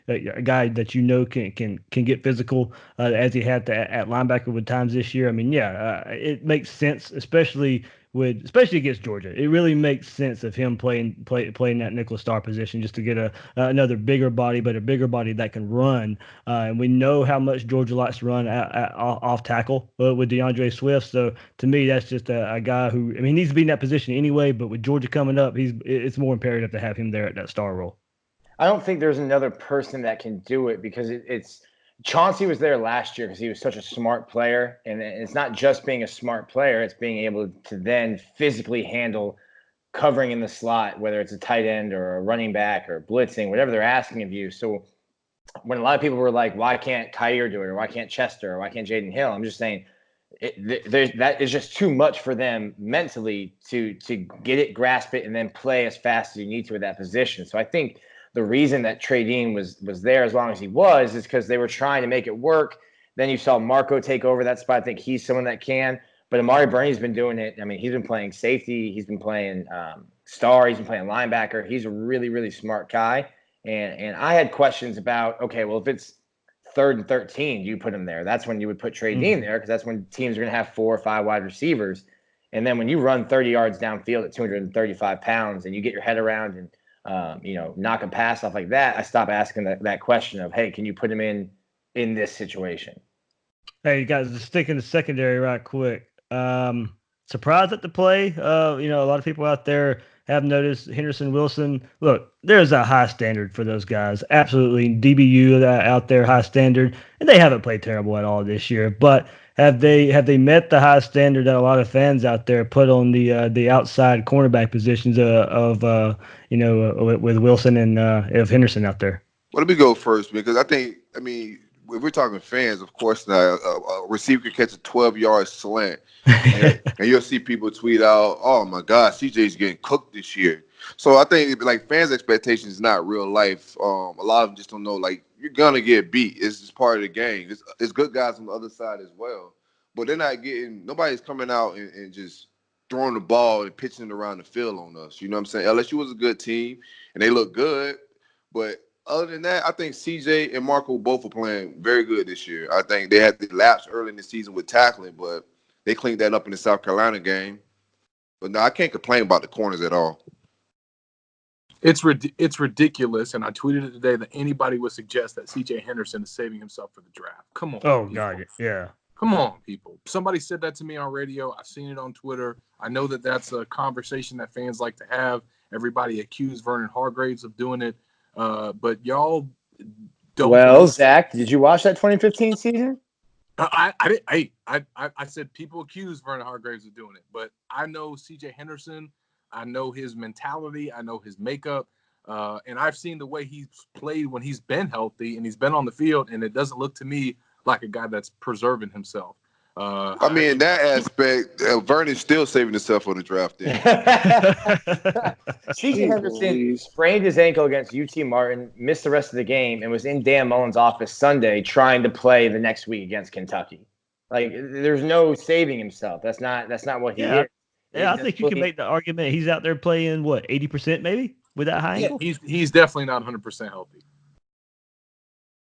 a guy that can get physical as he had at linebacker with times this year. I mean, yeah, it makes sense, especially against Georgia. It really makes sense of him playing that nickel star position just to get another bigger body, but a bigger body that can run. And we know how much Georgia likes to run off tackle with DeAndre Swift. So to me, that's just a guy who, I mean, he needs to be in that position anyway, but with Georgia coming up, it's more imperative to have him there at that star role. I don't think there's another person that can do it because it's Chauncey was there last year because he was such a smart player. And it's not just being a smart player, it's being able to then physically handle covering in the slot, whether it's a tight end or a running back or blitzing, whatever they're asking of you. So when a lot of people were like, why can't Kyer do it? Or why can't Chester? Or why can't Jaden Hill? I'm just saying that is just too much for them mentally to get it, grasp it, and then play as fast as you need to at that position. So I think the reason that Trey Dean was there as long as he was is because they were trying to make it work. Then you saw Marco take over that spot. I think he's someone that can. But Amari Bernie's been doing it. I mean, he's been playing safety. He's been playing star. He's been playing linebacker. He's a really, really smart guy. And I had questions about, okay, well, if it's 3rd and 13, you put him there. That's when you would put Trey Dean there because that's when teams are going to have 4 or 5 wide receivers. And then when you run 30 yards downfield at 235 pounds and you get your head around and knock a pass off like that, I stopped asking that question of, hey, can you put him in this situation? Hey, you guys, just sticking to secondary right quick. Surprised at the play. A lot of people out there have noticed Henderson Wilson. Look, there's a high standard for those guys. Absolutely. DBU out there, high standard. And they haven't played terrible at all this year. But have they met the high standard that a lot of fans out there put on the outside cornerback positions with Wilson and of Henderson out there? Well, let me go first because I mean, if we're talking fans, of course, now a receiver can catch a 12-yard slant, and you'll see people tweet out, "Oh my God, CJ's getting cooked this year." So I think like fans' expectations is not real life. A lot of them just don't know. Like you're gonna get beat. It's just part of the game. It's good guys on the other side as well, but they're not getting. Nobody's coming out and just throwing the ball and pitching it around the field on us. You know what I'm saying? LSU was a good team and they look good, but other than that, I think CJ and Marco both are playing very good this year. I think they had the lapse early in the season with tackling, but they cleaned that up in the South Carolina game. But no, I can't complain about the corners at all. It's ridiculous, and I tweeted it today that anybody would suggest that C.J. Henderson is saving himself for the draft. Come on. Oh, people. God, yeah. Come on, people. Somebody said that to me on radio. I've seen it on Twitter. I know that that's a conversation that fans like to have. Everybody accused Vernon Hargraves of doing it, but y'all don't. Well, Zach, did you watch that 2015 season? I said people accuse Vernon Hargraves of doing it, but I know C.J. Henderson. I know his mentality. I know his makeup. And I've seen the way he's played when he's been healthy and he's been on the field, and it doesn't look to me like a guy that's preserving himself. I mean, in that aspect, Vernon's still saving himself for the draft day. C.J. Henderson sprained his ankle against UT Martin, missed the rest of the game, and was in Dan Mullen's office Sunday trying to play the next week against Kentucky. Like, there's no saving himself. That's not what he is. Yeah, I think you can make the argument he's out there playing, 80% maybe with that high ankle? He's definitely not 100% healthy.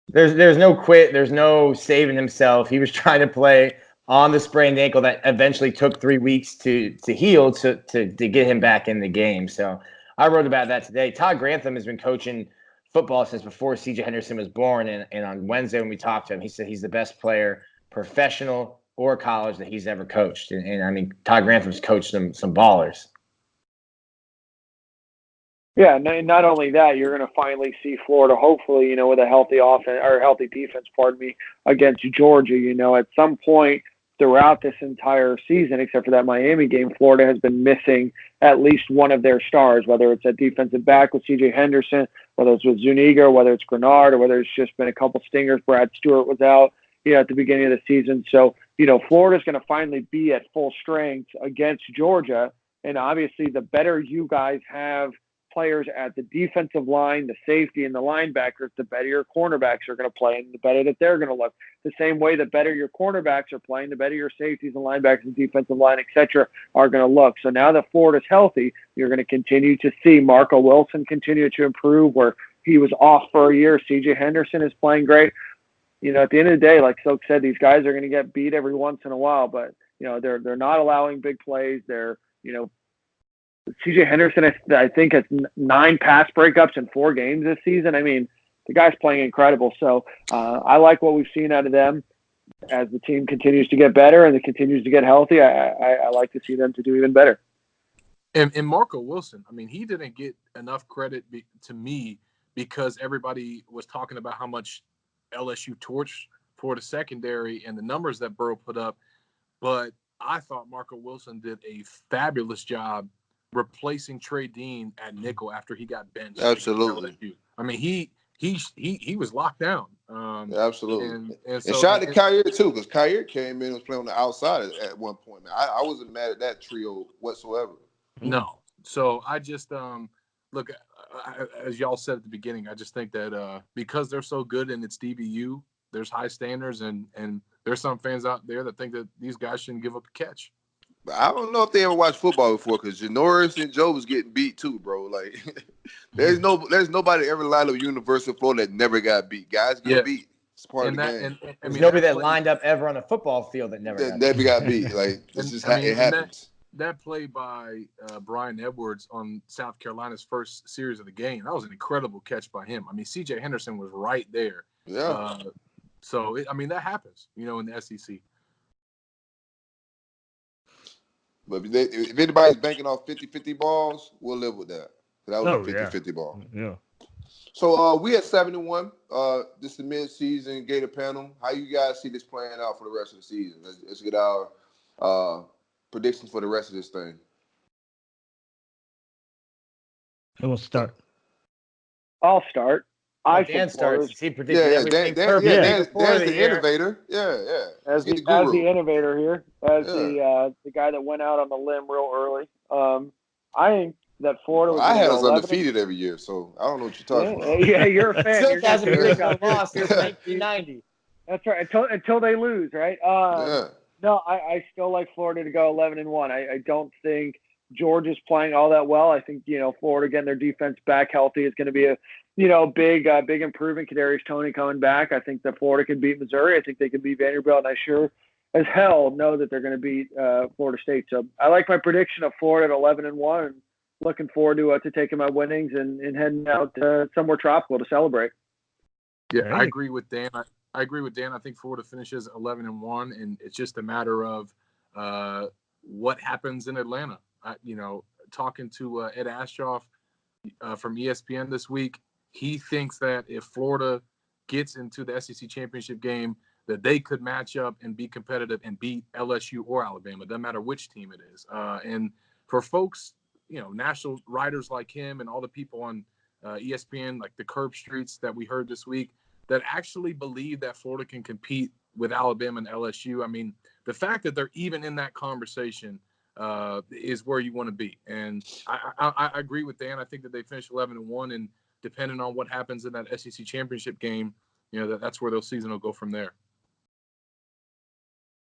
There's no quit. There's no saving himself. He was trying to play on the sprained ankle that eventually took 3 weeks to heal to get him back in the game. So I wrote about that today. Todd Grantham has been coaching football since before C.J. Henderson was born. And on Wednesday when we talked to him, he said he's the best player, professional or college, that he's ever coached. And I mean, Todd Grantham's coached some ballers. Yeah, not only that, you're going to finally see Florida, hopefully, with a healthy offense or healthy defense, against Georgia. At some point throughout this entire season, except for that Miami game, Florida has been missing at least one of their stars, whether it's at defensive back with C.J. Henderson, whether it's with Zuniga, whether it's Grenard, or whether it's just been a couple stingers. Brad Stewart was out, at the beginning of the season. So, Florida's going to finally be at full strength against Georgia. And obviously, the better you guys have players at the defensive line, the safety, and the linebackers, the better your cornerbacks are going to play and the better that they're going to look. The same way the better your cornerbacks are playing, the better your safeties and linebackers and defensive line, etc., are going to look. So now that Florida's healthy, you're going to continue to see Marco Wilson continue to improve where he was off for a year. C.J. Henderson is playing great. At the end of the day, like Silk said, these guys are going to get beat every once in a while, but, they're not allowing big plays. They're, C.J. Henderson, I think, has 9 pass breakups in 4 games this season. I mean, the guy's playing incredible. So I like what we've seen out of them as the team continues to get better and it continues to get healthy. I like to see them to do even better. And Marco Wilson, I mean, he didn't get enough credit to me because everybody was talking about how much LSU torched for the secondary and the numbers that Burrow put up. But I thought Marco Wilson did a fabulous job replacing Trey Dean at nickel after he got benched. Absolutely. I mean, he was locked down. Absolutely. And so, shout out to Kyrie too, because Kyrie came in and was playing on the outside at one point. Man, I wasn't mad at that trio whatsoever. No. So I just look, as y'all said at the beginning, I just think that because they're so good and it's DBU, there's high standards, and there's some fans out there that think that these guys shouldn't give up a catch. I don't know if they ever watched football before, because Janoris and Joe was getting beat too, bro. Like, there's nobody ever lined up University of Florida that never got beat. Guys get beat. It's part of the game. There's nobody that lined up ever on a football field that never got beat. Like, this is how it happens. That play by Brian Edwards on South Carolina's first series of the game, that was an incredible catch by him. I mean, C.J. Henderson was right there. Yeah. So, that happens, in the SEC. But if anybody's banking off 50-50 balls, we'll live with that. That was a 50-50 ball. Yeah. So we at 7-1. This is the mid-season Gator panel. How you guys see this playing out for the rest of the season? Let's get our predictions for the rest of this thing. Who will start? I'll start. I Dan think starts. Florida's He predicted everything Dan, perfectly Dan's before the the year. innovator. Yeah. as He's the the guru. innovator here, as the guy that went out on the limb real early. I think that Florida was I going to had go us 11. undefeated every year, so I don't know what you're talking about. Yeah, you're a fan. Silk hasn't you're predicted a loss since 1990. That's right. Until they lose, right? Yeah. No, I still like Florida to go 11-1. I don't think Georgia's playing all that well. I think Florida getting their defense back healthy is going to be a big improvement. Kadarius Toney coming back. I think that Florida can beat Missouri. I think they can beat Vanderbilt, and I sure as hell know that they're going to beat Florida State. So I like my prediction of Florida at 11-1. And looking forward to taking my winnings and heading out somewhere tropical to celebrate. Yeah, I agree with Dan. I agree with Dan. I think Florida finishes 11-1, and it's just a matter of what happens in Atlanta. Talking to Ed Aschoff from ESPN this week, he thinks that if Florida gets into the SEC championship game, that they could match up and be competitive and beat LSU or Alabama. Doesn't matter which team it is. And for folks, national writers like him and all the people on ESPN, like the Curb Streets that we heard this week, that actually believe that Florida can compete with Alabama and LSU. I mean, the fact that they're even in that conversation is where you want to be. And I agree with Dan. I think that they finish 11-1, and depending on what happens in that SEC championship game, that's where their season will go from there.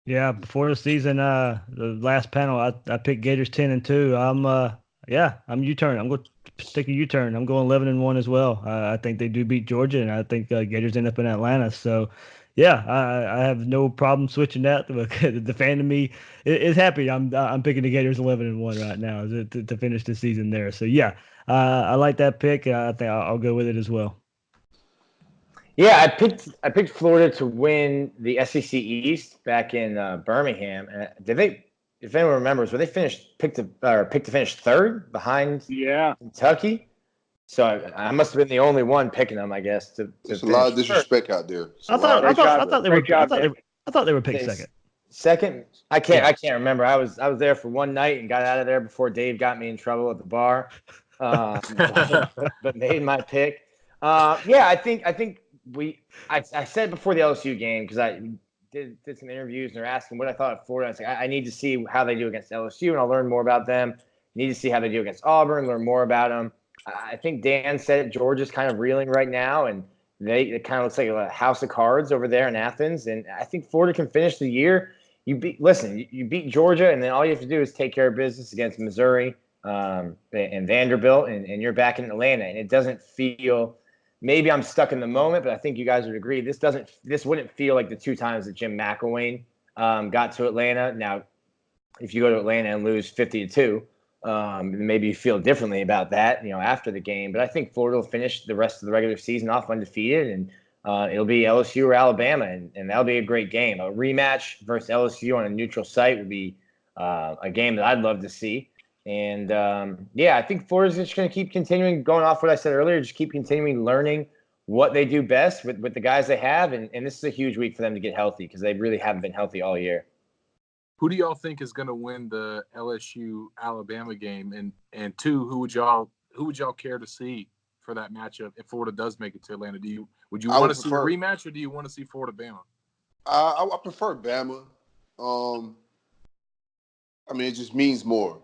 Yeah, before the season, the last panel, I picked Gators 10-2. I'm U-turn. I'm going to take a U-turn. I'm going 11-1 as well. I think they do beat Georgia, and I think Gators end up in Atlanta. So, yeah, I have no problem switching that. The fan of me is happy. I'm picking the Gators 11-1 right now to finish the season there. So, yeah, I like that pick. I think I'll go with it as well. Yeah, I picked Florida to win the SEC East back in Birmingham. Did they? If anyone remembers, were they picked to finish third behind Kentucky? So I must have been the only one picking them, I guess. There's a lot of disrespect out there. I thought they were picked second. Second? I can't remember. I was there for one night and got out of there before Dave got me in trouble at the bar. But made my pick. I think I said before the LSU game, because I did some interviews and they're asking what I thought of Florida. I was like, I need to see how they do against LSU, and I'll learn more about them. Need to see how they do against Auburn, learn more about them. I think Dan said Georgia's kind of reeling right now, and it kind of looks like a house of cards over there in Athens. And I think Florida can finish the year. You beat Georgia, and then all you have to do is take care of business against Missouri and Vanderbilt, and you're back in Atlanta. And it doesn't feel. Maybe I'm stuck in the moment, but I think you guys would agree. This wouldn't feel like the two times that Jim McElwain got to Atlanta. Now, if you go to Atlanta and lose 50-2, maybe you feel differently about that, after the game. But I think Florida will finish the rest of the regular season off undefeated, and it'll be LSU or Alabama, and that'll be a great game. A rematch versus LSU on a neutral site would be a game that I'd love to see. And, I think Florida's just going to keep continuing, going off what I said earlier, just keep continuing learning what they do best with the guys they have. And this is a huge week for them to get healthy, because they really haven't been healthy all year. Who do y'all think is going to win the LSU-Alabama game? And two, who would y'all care to see for that matchup if Florida does make it to Atlanta? Would you want to see a rematch, or do you want to see Florida-Bama? I prefer Bama. I mean, it just means more,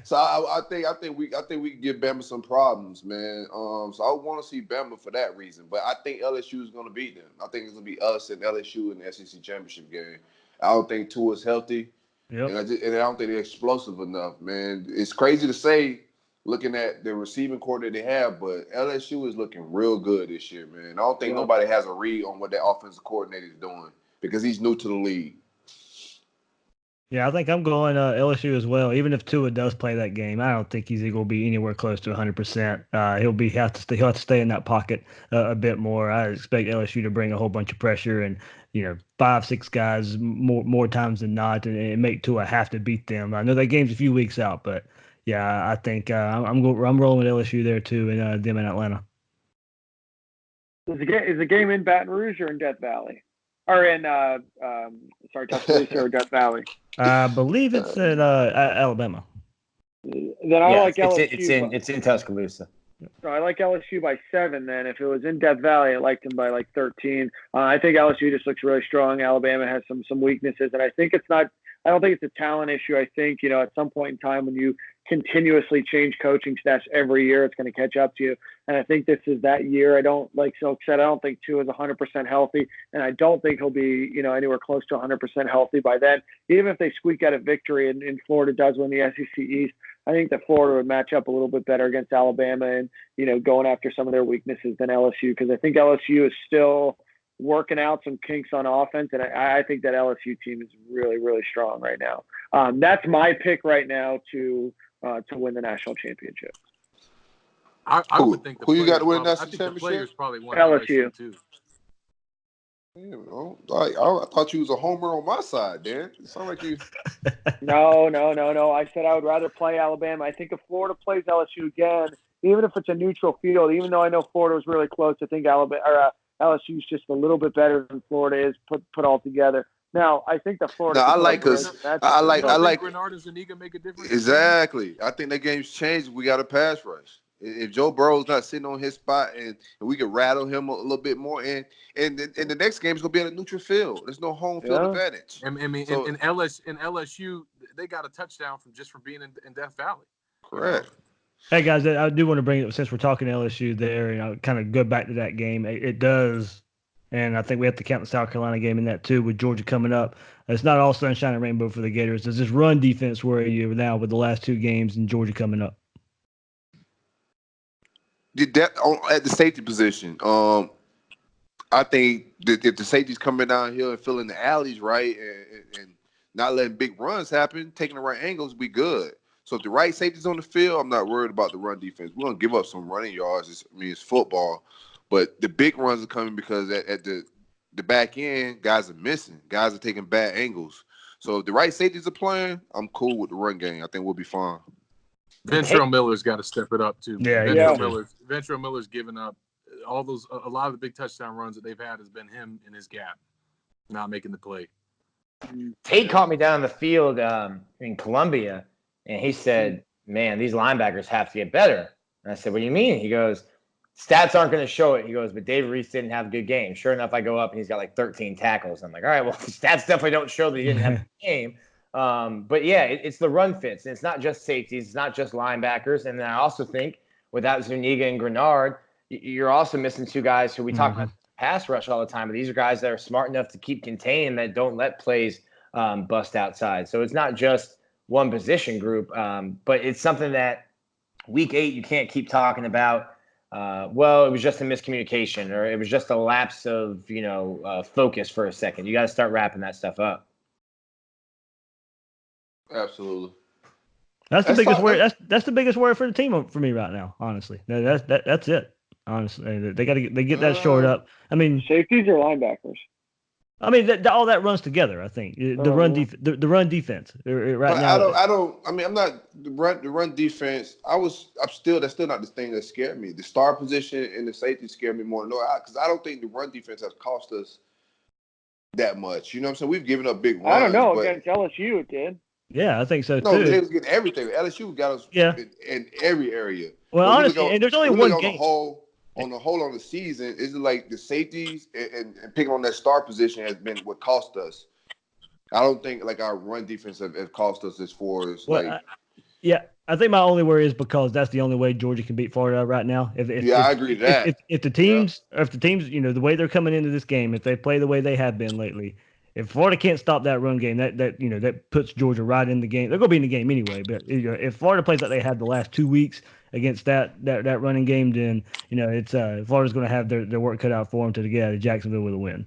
So I think we can give Bama some problems, man. So I want to see Bama for that reason. But I think LSU is going to beat them. I think it's going to be us and LSU in the SEC championship game. I don't think Tua's healthy, and I don't think they're explosive enough, man. It's crazy to say, looking at the receiving core that they have, but LSU is looking real good this year, man. I don't think nobody has a read on what their offensive coordinator is doing, because he's new to the league. Yeah, I think I'm going LSU as well. Even if Tua does play that game, I don't think he's going to be anywhere close to 100%. He'll have to stay in that pocket a bit more. I expect LSU to bring a whole bunch of pressure and 5-6 guys more times than not, and make Tua have to beat them. I know that game's a few weeks out, but yeah, I think I'm rolling with LSU there too, and them in Atlanta. Is the game in Baton Rouge or in Death Valley? Or in Tuscaloosa or Death Valley? I believe it's in Alabama. Then I like LSU. It's in Tuscaloosa. So I like LSU by 7. Then if it was in Death Valley, I liked them by like 13. I think LSU just looks really strong. Alabama has some weaknesses, and I think it's not. I don't think it's a talent issue. I think at some point in time when you continuously change coaching staffs every year, it's going to catch up to you. And I think this is that year. I don't like Silk said. I don't think Tua is 100% healthy, and I don't think he'll be anywhere close to 100% healthy by then. Even if they squeak out a victory and Florida does win the SEC East, I think that Florida would match up a little bit better against Alabama and, going after some of their weaknesses than LSU, because I think LSU is still working out some kinks on offense. And I think that LSU team is really, really strong right now. That's my pick right now to win the national championship. I would think who you got to win that national championship? The players probably want LSU too. I thought you was a homer on my side, Dan. It sounded like you. No. I said I would rather play Alabama. I think if Florida plays LSU again, even if it's a neutral field, even though I know Florida was really close, I think LSU is just a little bit better than Florida is put all together. Now, I think the Florida. No, I like Grenard and Zuniga make a difference. Exactly. I think that game's changed. We got a pass rush. If Joe Burrow's not sitting on his spot and we can rattle him a little bit more, and the next game is gonna be at a neutral field. There's no home field advantage. I mean, in LSU, they got a touchdown from being in Death Valley. Correct. Hey guys, I do want to bring it up since we're talking LSU there, and I'll kind of go back to that game. It does, and I think we have to count the South Carolina game in that too, with Georgia coming up. It's not all sunshine and rainbow for the Gators. Does this run defense worry you now with the last 2 games and Georgia coming up? At the safety position, I think that if the safety's coming down here and filling the alleys right and not letting big runs happen, taking the right angles, we good. So if the right safety's on the field, I'm not worried about the run defense. We're gonna give up some running yards. It's football, but the big runs are coming because at the back end, guys are missing. Guys are taking bad angles. So if the right safeties are playing, I'm cool with the run game. I think we'll be fine. Ventrell Miller's got to step it up too. Yeah, Ventrell Miller's given up a lot of the big touchdown runs that they've had has been him in his gap, not making the play. Tate caught me down the field in Columbia, and he said, "Man, these linebackers have to get better." And I said, "What do you mean?" He goes, "Stats aren't going to show it." He goes, "But David Reese didn't have a good game." Sure enough, I go up and he's got like 13 tackles. I'm like, all right, well, stats definitely don't show that he didn't have a good game. But yeah, it's the run fits. And it's not just safeties. It's not just linebackers. And then I also think without Zuniga and Grenard, you're also missing 2 guys who we talk about pass rush all the time. But these are guys that are smart enough to keep contained, that don't let plays bust outside. So it's not just one position group, but it's something that week 8 you can't keep talking about. Well, it was just a miscommunication, or it was just a lapse of focus for a second. You got to start wrapping that stuff up. Absolutely. That's the biggest worry. That's the biggest worry for the team for me right now. Honestly, that's it. Honestly, they get that shored up. I mean, safeties or linebackers. I mean, all that runs together. I think the run defense right now. I'm not the run defense. That's still not the thing that scared me. The star position and the safety scared me more. Because I don't think the run defense has cost us that much. You know what I'm saying? We've given up big runs. I don't know. Against LSU, it did. Yeah, I think so too. No, they was getting everything. LSU got us in every area. Well, honestly, and there's only one game. On the season, is it like the safeties and picking on that star position has been what cost us. I don't think like our run defense have cost us as far as I think my only worry is because that's the only way Georgia can beat Florida right now. I agree with that. If the teams, the way they're coming into this game, if they play the way they have been lately, if Florida can't stop that run game, that puts Georgia right in the game. They're going to be in the game anyway. But if Florida plays like they had the last 2 weeks against that running game, then it's Florida's going to have their work cut out for them to get out of Jacksonville with a win.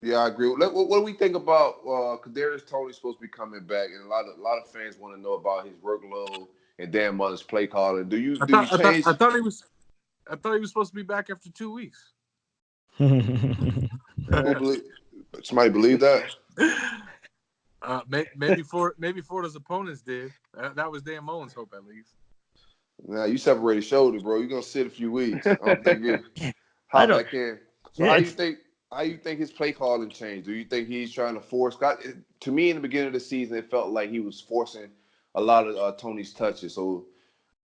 Yeah, I agree. What do we think about Kadarius Toney's supposed to be coming back, and a lot of fans want to know about his workload and Dan Mullen's play calling. I thought he was supposed to be back after 2 weeks. Somebody believe that? Maybe Florida's opponents did. That was Dan Mullen's hope, at least. Nah, you separated shoulder, bro. You're gonna sit a few weeks. I don't think you hop back in. So how you think his play calling changed? Do you think he's trying to force? To me, in the beginning of the season, it felt like he was forcing a lot of Tony's touches. So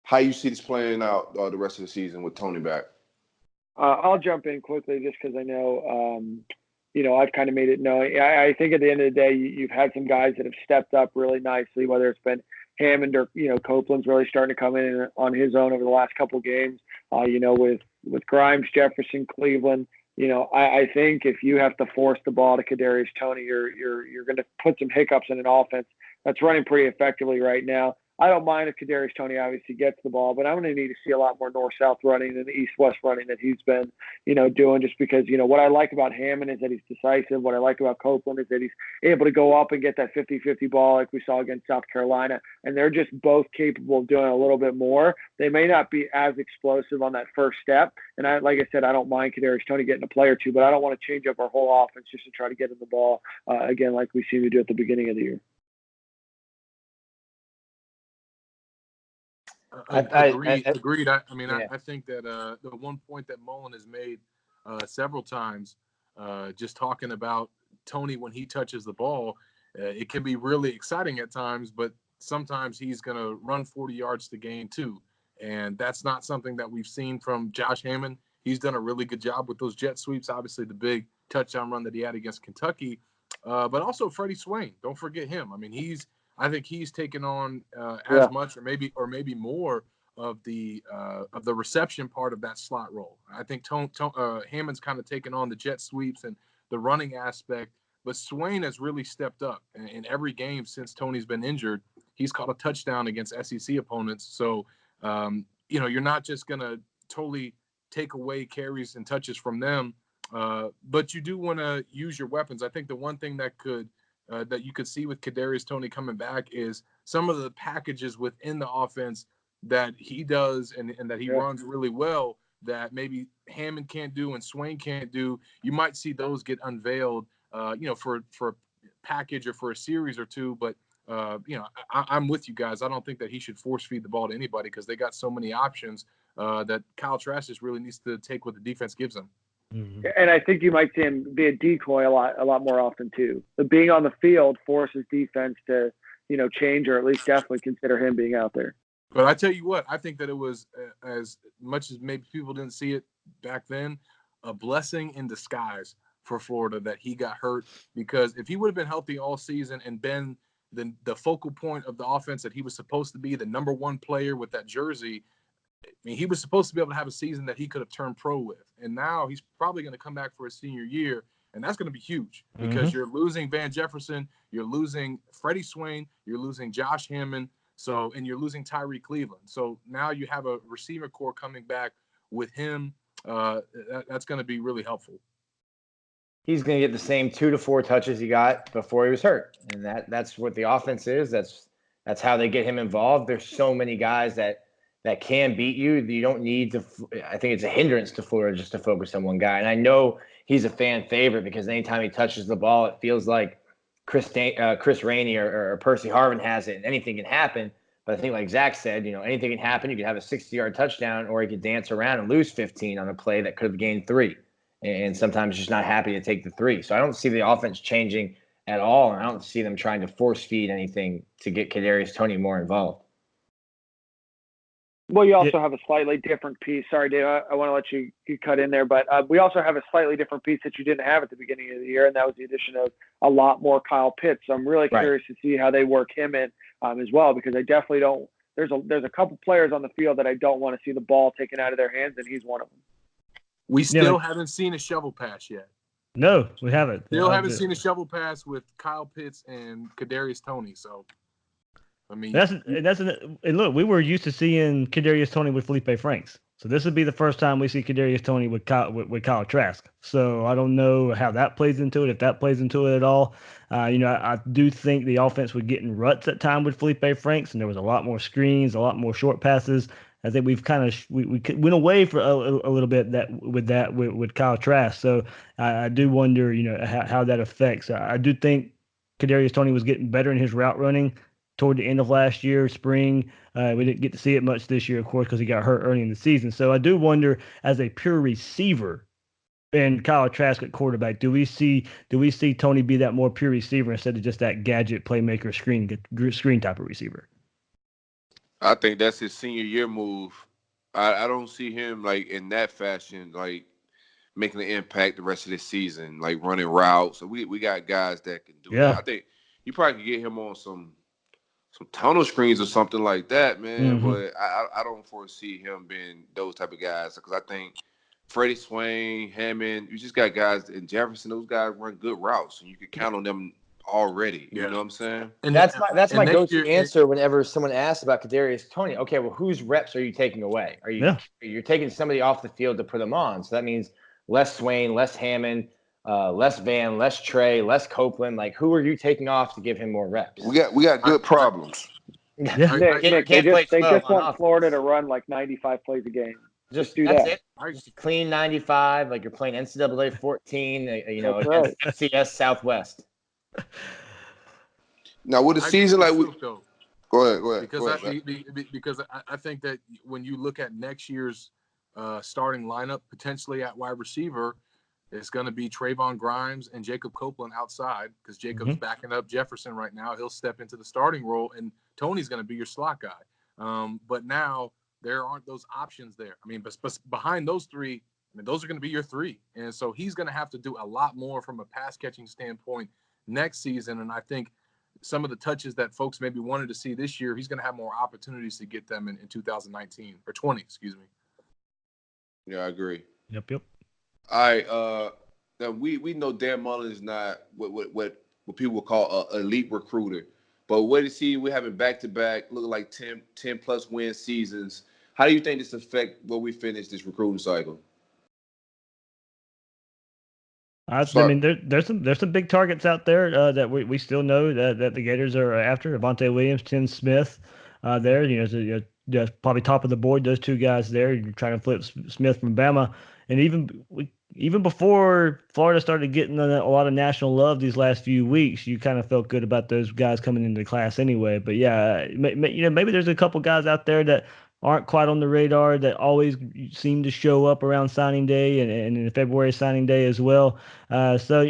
how you see this playing out the rest of the season with Tony back. I'll jump in quickly just because I know, I've kind of made it known. I think at the end of the day, you've had some guys that have stepped up really nicely, whether it's been Hammond or, Copeland's really starting to come in on his own over the last couple of games, with Grimes, Jefferson, Cleveland. I think if you have to force the ball to Kadarius Toney, you're going to put some hiccups in an offense that's running pretty effectively right now. I don't mind if Kadarius Toney obviously gets the ball, but I'm going to need to see a lot more north-south running than the east-west running that he's been, doing, just because, what I like about Hammond is that he's decisive. What I like about Copeland is that he's able to go up and get that 50-50 ball like we saw against South Carolina, and they're just both capable of doing a little bit more. They may not be as explosive on that first step, and like I said, I don't mind Kadarius Toney getting a play or two, but I don't want to change up our whole offense just to try to get him the ball, again, like we seem to do at the beginning of the year. Agreed. I think that the one point that Mullen has made several times, just talking about Toney when he touches the ball, it can be really exciting at times, but sometimes he's going to run 40 yards to gain 2. And that's not something that we've seen from Josh Hammond. He's done a really good job with those jet sweeps, obviously the big touchdown run that he had against Kentucky, but also Freddie Swain. Don't forget him. I mean, I think he's taken on as much or maybe more of the reception part of that slot role. I think Hammond's kind of taken on the jet sweeps and the running aspect, but Swain has really stepped up. In every game since Toney's been injured, he's caught a touchdown against SEC opponents. So, you're not just going to totally take away carries and touches from them, but you do want to use your weapons. I think the one thing that you could see with Kadarius Toney coming back is some of the packages within the offense that he does and that he runs really well that maybe Hammond can't do and Swain can't do. You might see those get unveiled, for a package or for a series or two. But, I'm with you guys. I don't think that he should force feed the ball to anybody because they got so many options that Kyle Trask just really needs to take what the defense gives him. Mm-hmm. And I think you might see him be a decoy a lot more often too. But being on the field forces defense to, change or at least definitely consider him being out there. But I tell you what, I think that it was, as much as maybe people didn't see it back then, a blessing in disguise for Florida that he got hurt, because if he would have been healthy all season and been the focal point of the offense that he was supposed to be, the number one player with that jersey, I mean, he was supposed to be able to have a season that he could have turned pro with. And now he's probably going to come back for his senior year, and that's going to be huge because you're losing Van Jefferson, you're losing Freddie Swain, you're losing Josh Hammond, and you're losing Tyree Cleveland. So now you have a receiver core coming back with him. That's going to be really helpful. He's going to get the same 2 to 4 touches he got before he was hurt. And that's what the offense is. That's how they get him involved. There's so many guys that can beat you. You don't need to – I think it's a hindrance to Florida just to focus on one guy. And I know he's a fan favorite because anytime he touches the ball, it feels like Chris Rainey or Percy Harvin has it, and anything can happen. But I think like Zach said, anything can happen. You could have a 60-yard touchdown, or he could dance around and lose 15 on a play that could have gained 3. And sometimes just not happy to take the 3. So I don't see the offense changing at all, and I don't see them trying to force feed anything to get Kadarius Toney more involved. Well, you also have a slightly different piece. Sorry, Dave, I want to let you cut in there, but we also have a slightly different piece that you didn't have at the beginning of the year, and that was the addition of a lot more Kyle Pitt. So I'm really curious to see how they work him in as well, because I definitely don't. There's a couple players on the field that I don't want to see the ball taken out of their hands, and he's one of them. We still haven't seen a shovel pass yet. No, we haven't. Still haven't seen a shovel pass with Kyle Pitts and Kadarius Toney. So, I mean, and look, we were used to seeing Kadarius Toney with Felipe Franks. So this would be the first time we see Kadarius Toney with Kyle Trask. So I don't know how that plays into it, if that plays into it at all. I do think the offense would get in ruts at time with Felipe Franks, and there was a lot more screens, a lot more short passes. I think we've kind of we went away for a little bit with Kyle Trask. So I do wonder, how that affects. I do think Kadarius Toney was getting better in his route running toward the end of last year, spring. We didn't get to see it much this year, of course, because he got hurt early in the season. So I do wonder, as a pure receiver and Kyle Trask at quarterback, do we see Toney be that more pure receiver instead of just that gadget playmaker screen type of receiver? I think that's his senior year move. I don't see him like in that fashion, like making an impact the rest of this season, like running routes. So we got guys that can do that. I think you probably could get him on some tunnel screens or something like that, man. Mm-hmm. But I don't foresee him being those type of guys because I think Freddie Swain, Hammond, you just got guys in Jefferson. Those guys run good routes, and you can count on them already. You know what I'm saying? And that's my go-to year, answer whenever someone asks about Kadarius Toney. Okay, well, whose reps are you taking away? You're taking somebody off the field to put them on? So that means less Swain, less Hammond, less Van, less Trey, less Copeland. Like, who are you taking off to give him more reps? We got good problems. Nick, they just want Florida to run like 95 plays a game. Just do that. It. Just clean 95, like you're playing NCAA 14, against right. FCS Southwest. Now, with a season like we go ahead. Because I think that when you look at next year's starting lineup, potentially at wide receiver, it's going to be Trayvon Grimes and Jacob Copeland outside because Jacob's backing up Jefferson right now. He'll step into the starting role, and Tony's going to be your slot guy. But now there aren't those options there. I mean, but behind those three, I mean, those are going to be your three. And so he's going to have to do a lot more from a pass catching standpoint next season. And I think some of the touches that folks maybe wanted to see this year, he's going to have more opportunities to get them in 2019 or 20, excuse me. Yeah, I agree. Yep. All right. Now we know Dan Mullen is not what people would call an elite recruiter. But what is he? We're having back-to-back, looking like 10 plus win seasons. How do you think this affect where we finish this recruiting cycle? I mean, there's some big targets out there that we still know that the Gators are after. Avonte Williams, Tim Smith, there. So, probably top of the board. Those two guys there. You're trying to flip Smith from Bama, and even before Florida started getting a lot of national love these last few weeks, you kind of felt good about those guys coming into the class anyway. But yeah, maybe there's a couple guys out there that aren't quite on the radar that always seem to show up around signing day and in February signing day as well. So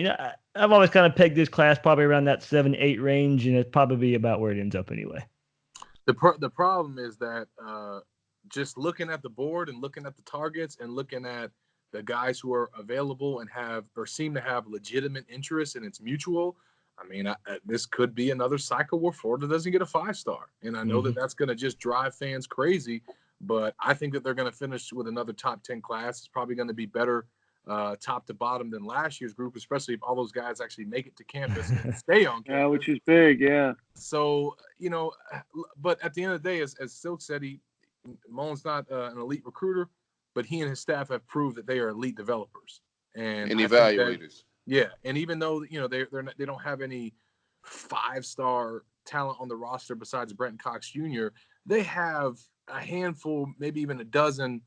I've always kind of pegged this class probably around that 7-8 range, and it's probably about where it ends up anyway. The problem is that just looking at the board and looking at the targets and looking at the guys who are available and seem to have legitimate interest and it's mutual. I mean, this could be another cycle where Florida doesn't get a 5-star. And I know that that's going to just drive fans crazy, but I think that they're going to finish with another top 10 class. It's probably going to be better top to bottom than last year's group, especially if all those guys actually make it to campus and stay on campus. Yeah, which is big, yeah. So, but at the end of the day, as Silk said, Mullen's not an elite recruiter, but he and his staff have proved that they are elite developers and evaluators. Yeah, and even though they don't have any 5-star talent on the roster besides Brenton Cox Jr., they have a handful, maybe even a dozen,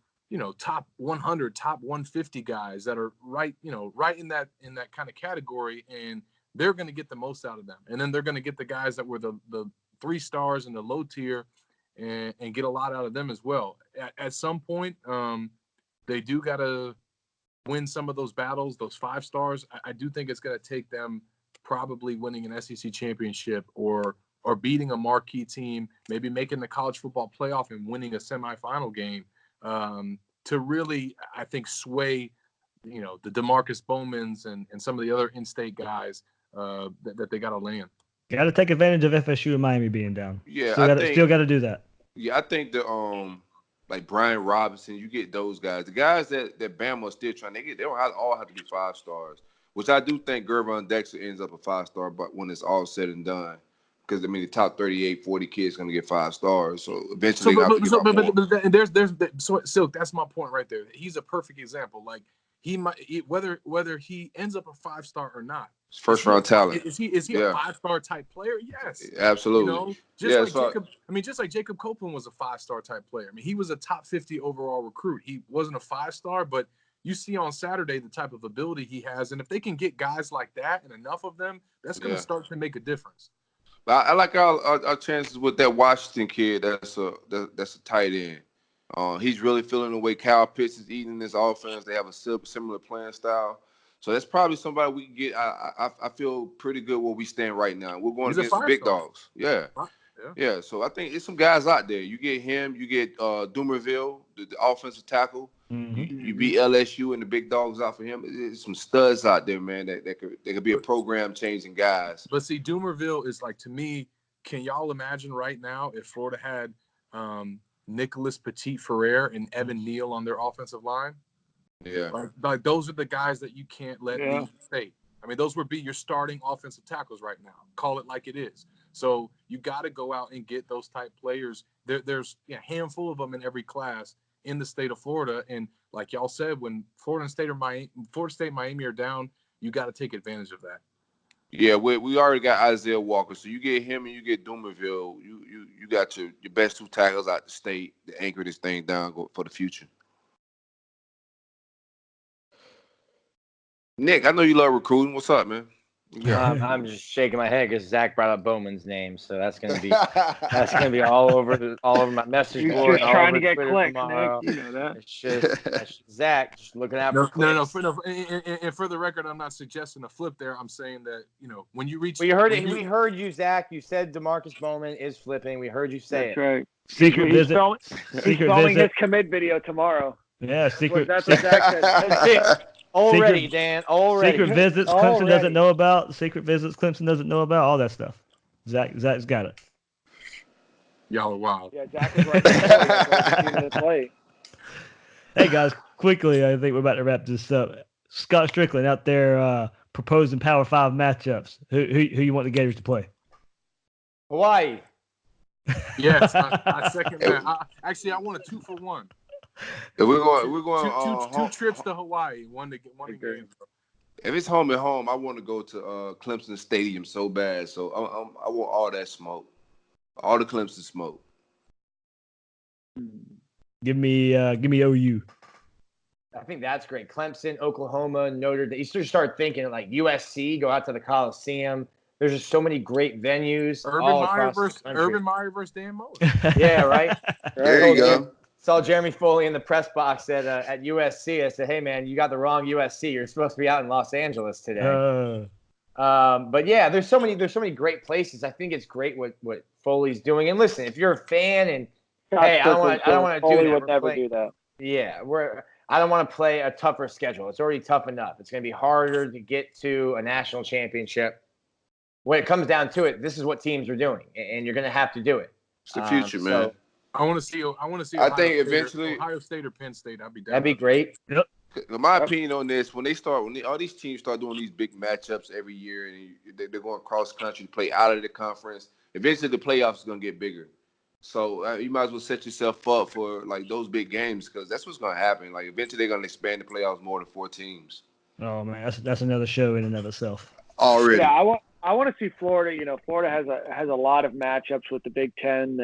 top 100, top 150 guys that are right in that kind of category, and they're going to get the most out of them. And then they're going to get the guys that were the 3 stars in the low tier and get a lot out of them as well. At some point, they do got to win some of those battles, those 5 stars. I do think it's going to take them probably winning an SEC championship or beating a marquee team, maybe making the college football playoff and winning a semifinal game to really, I think, sway, the DeMarcus Bowmans and some of the other in-state guys that they got to land. Got to take advantage of FSU and Miami being down. Yeah, still got to do that. Yeah, I think like Brian Robinson, you get those guys. The guys that Bama are still trying to get, they don't all have to be 5 stars, which I do think Gervon Dexter ends up a 5-star, but when it's all said and done, because the top 38, 40 kids going to get 5 stars. So eventually, Silk, that's my point right there. He's a perfect example. Like whether he ends up a 5-star or not. First round talent. Is he a 5-star type player? Yes. Absolutely. Just like Jacob Copeland was a 5-star type player. I mean, he was a top 50 overall recruit. He wasn't a 5-star, but you see on Saturday the type of ability he has. And if they can get guys like that and enough of them, that's going to start to make a difference. I like our chances with that Washington kid. That's a tight end. He's really feeling the way Kyle Pitts is eating this offense. They have a similar playing style. So that's probably somebody we can get. I feel pretty good where we stand right now. We're going against big dogs. Yeah. Yeah, so I think it's some guys out there. You get him, you get Dumerville, the offensive tackle. Mm-hmm. You beat LSU and the big dogs out for him. There's some studs out there, man, that could be a program changing guys. But see, Dumerville is like, to me, can y'all imagine right now if Florida had Nicholas Petit-Ferrer and Evan Neal on their offensive line? Yeah. Like those are the guys that you can't let leave the state. I mean, those would be your starting offensive tackles right now. Call it like it is. So you got to go out and get those type players. There's a handful of them in every class in the state of Florida. And like y'all said, when Florida State, Miami are down, you got to take advantage of that. Yeah, we already got Isaiah Walker. So you get him and you get Dumerville. You got your best two tackles out the state to anchor this thing down for the future. Nick, I know you love recruiting. What's up, man? Yeah. I'm just shaking my head because Zach brought up Bowman's name, so that's gonna be all over my message board. You're just trying to get Twitter clicks, tomorrow. Nick. You know that. It's just Zach just looking out for clicks. No. And for the record, I'm not suggesting a flip there. I'm saying that when you reach. We heard it. We heard you, Zach. You said DeMarcus Bowman is flipping. We heard you say That's right. Secret visit. He's filming his commit video tomorrow. Yeah, secret. That's what Zach said. Already, Dan. Already. Secret visits Clemson doesn't know about. Secret visits Clemson doesn't know about. All that stuff. Zach's got it. Y'all are wild. Yeah, Zach is right there. To play. Hey guys, quickly, I think we're about to wrap this up. Scott Strickland out there proposing Power 5 matchups. Who you want the Gators to play? Hawaii. Yes, I second that. Actually, I want a 2-for-1. If we're going two trips to Hawaii, one game. If it's home at home, I want to go to Clemson Stadium so bad. So I want all that smoke, all the Clemson smoke. Give me OU. I think that's great. Clemson, Oklahoma, Notre Dame. You start thinking like USC, go out to the Coliseum. There's just so many great venues. Urban Meyer versus Dan Mullen. Yeah, right. There you go. Saw Jeremy Foley in the press box at USC. I said, "Hey man, you got the wrong USC. You're supposed to be out in Los Angeles today." But yeah, there's so many great places. I think it's great what Foley's doing. And listen, if you're a fan and hey, I don't want to do that. Yeah, I don't want to play a tougher schedule. It's already tough enough. It's going to be harder to get to a national championship. When it comes down to it, this is what teams are doing, and you're going to have to do it. It's the future, man. I want to see. I think eventually Ohio State or Penn State. I'd be down. That'd be great. Yep. In my opinion on this, when all these teams start doing these big matchups every year, and they're going cross country to play out of the conference, eventually the playoffs is going to get bigger. So you might as well set yourself up for like those big games because that's what's going to happen. Like eventually they're going to expand the playoffs more than 4 teams. Oh man, that's another show in and of itself. Already. Yeah, I want to see Florida. Florida has a lot of matchups with the Big Ten.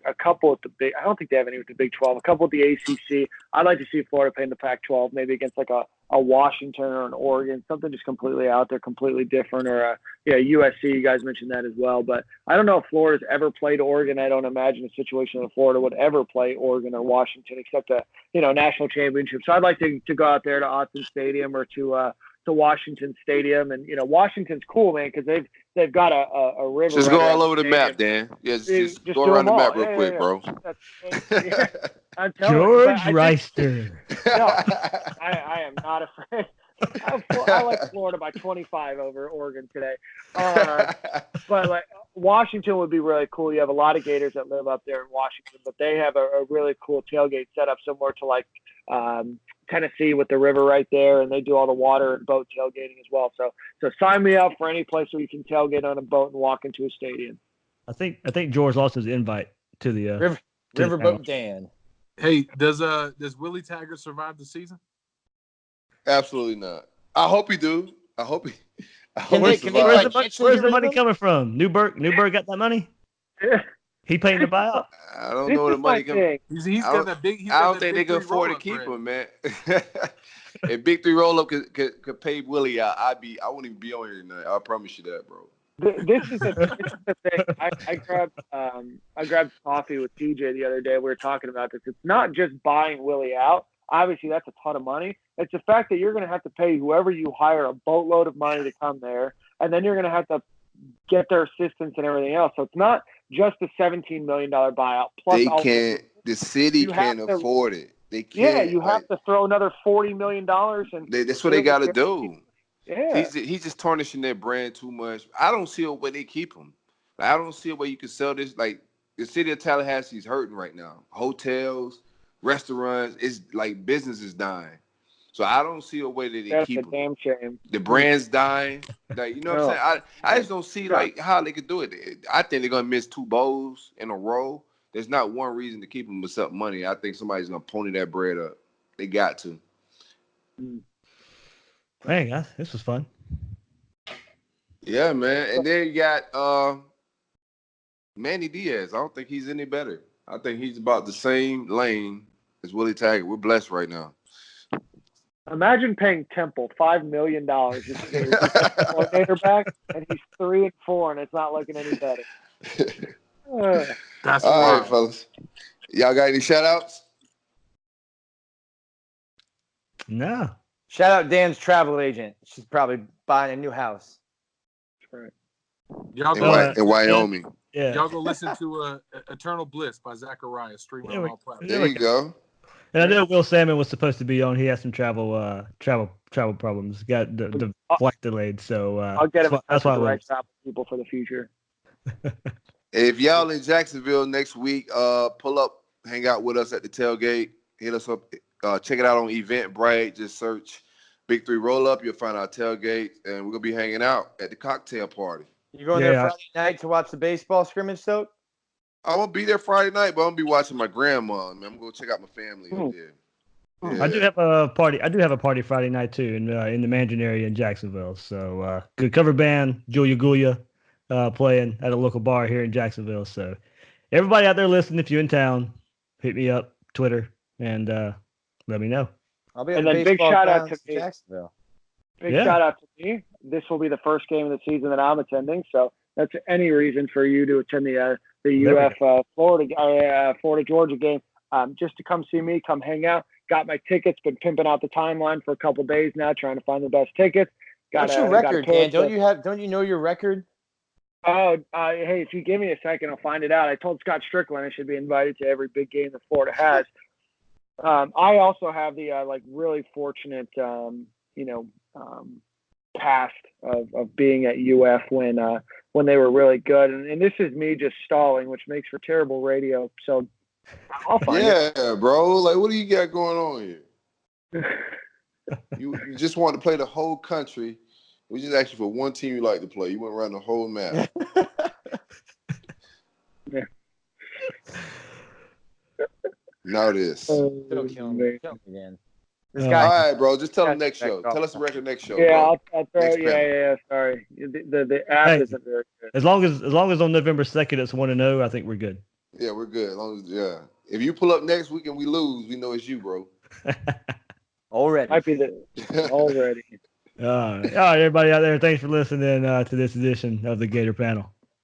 A couple with the Big. I don't think they have any with the Big 12. A couple with the ACC. I'd like to see Florida play in the Pac-12, maybe against like a Washington or an Oregon, something just completely out there, completely different. Or USC. You guys mentioned that as well. But I don't know if Florida's ever played Oregon. I don't imagine a situation that Florida would ever play Oregon or Washington except a national championship. So I'd like to go out there to Autzen Stadium or to Washington Stadium, and Washington's cool, man, because they've got a river. Just go all over the map, Dan. Yeah, just go around the map real quick, bro. I'm George Reister. No, I am not afraid. I like Florida by 25 over Oregon today. But like Washington would be really cool. You have a lot of Gators that live up there in Washington, but they have a really cool tailgate setup similar to like Tennessee with the river right there, and they do all the water and boat tailgating as well. So sign me up for any place where you can tailgate on a boat and walk into a stadium. I think George lost his invite to the Riverboat Dan. Hey, does Willie Taggart survive the season? Absolutely not. I hope he do. I hope he. Where's the money coming from? Newberg got that money? Yeah. He paying the buyout? I don't know where the money comes. He's got that big. I don't think they can afford to keep him, man. If Big 3 roll up could pay Willie out, I wouldn't even be on here tonight. I promise you that, bro. This is the thing. I grabbed coffee with TJ the other day. We were talking about this. It's not just buying Willie out. Obviously, that's a ton of money. It's the fact that you're going to have to pay whoever you hire a boatload of money to come there, and then you're going to have to get their assistants and everything else. So it's not just a $17 million buyout. Plus, They also, can't. The city you have can't to- afford it. They yeah, can't. you have to throw another $40 million and That's what they got to do. Yeah. He's just tarnishing their brand too much. I don't see a way they keep him. Like, I don't see a way you can sell this. Like, the city of Tallahassee is hurting right now. Hotels, restaurants, it's like business is dying. So I don't see a way that they keep him. That's a damn shame. The brand's dying. Like, you know what I'm saying? I just don't see like how they could do it. I think they're gonna miss 2 bowls in a row. There's not one reason to keep them except money. I think somebody's gonna pony that bread up. They got to. Dang, this was fun. Yeah, man. And then you got Manny Diaz. I don't think he's any better. I think he's about the same lane as Willie Taggart. We're blessed right now. Imagine paying Temple $5 million just to get the coordinator back, and he's 3-4, and it's not looking any better. That's all wild. right, fellas. Y'all got any shout outs? No. Shout out Dan's travel agent. She's probably buying a new house. Right. Y'all go, In Wyoming. Yeah. y'all go listen to Eternal Bliss by Zachariah, streaming on all platforms. There you go. And I know Will Salmon was supposed to be on. He has some travel problems. Got the flight delayed. So I'll get him that's why I right travel people for the future. If y'all in Jacksonville next week, pull up, hang out with us at the tailgate. Hit us up. Check it out on Eventbrite. Just search Big 3 Roll Up. You'll find our tailgate, and we're gonna be hanging out at the cocktail party. You going there Friday night to watch the baseball scrimmage, Soak? I'm gonna be there Friday night, but I'm gonna be watching my grandma. Man, I'm gonna go check out my family up there. Yeah. I do have a party Friday night too in the Mandarin area in Jacksonville. So good cover band, Julia Gulia, playing at a local bar here in Jacksonville. So everybody out there listening, if you're in town, hit me up, Twitter, and let me know. I'll be and then big shout out to me. Jacksonville. Big shout out to me. This will be the first game of the season that I'm attending, so that's any reason for you to attend the UF Florida Georgia game. Just to come see me, come hang out. Got my tickets. Been pimping out the timeline for a couple days now, trying to find the best tickets. What's your record, Dan? Don't you know your record? Oh, hey, if you give me a second, I'll find it out. I told Scott Strickland I should be invited to every big game that Florida has. I also have the really fortunate past of being at UF when they were really good, and this is me just stalling, which makes for terrible radio. So I'll find it. Yeah, bro. Like, what do you got going on here? you just want to play the whole country. We just asked you for one team you like to play. You went around the whole map. Yeah. Now this. Don't kill me again. All right, bro. Just tell them next show. Tell us the record next show. Yeah, bro. I'll throw. Yeah. Sorry, the app isn't very good. As long as on November 2nd it's 1-0, I think we're good. Yeah, we're good. As long as if you pull up next week and we lose, we know it's you, bro. Already. Might be already. All right, everybody out there. Thanks for listening to this edition of the Gator Panel.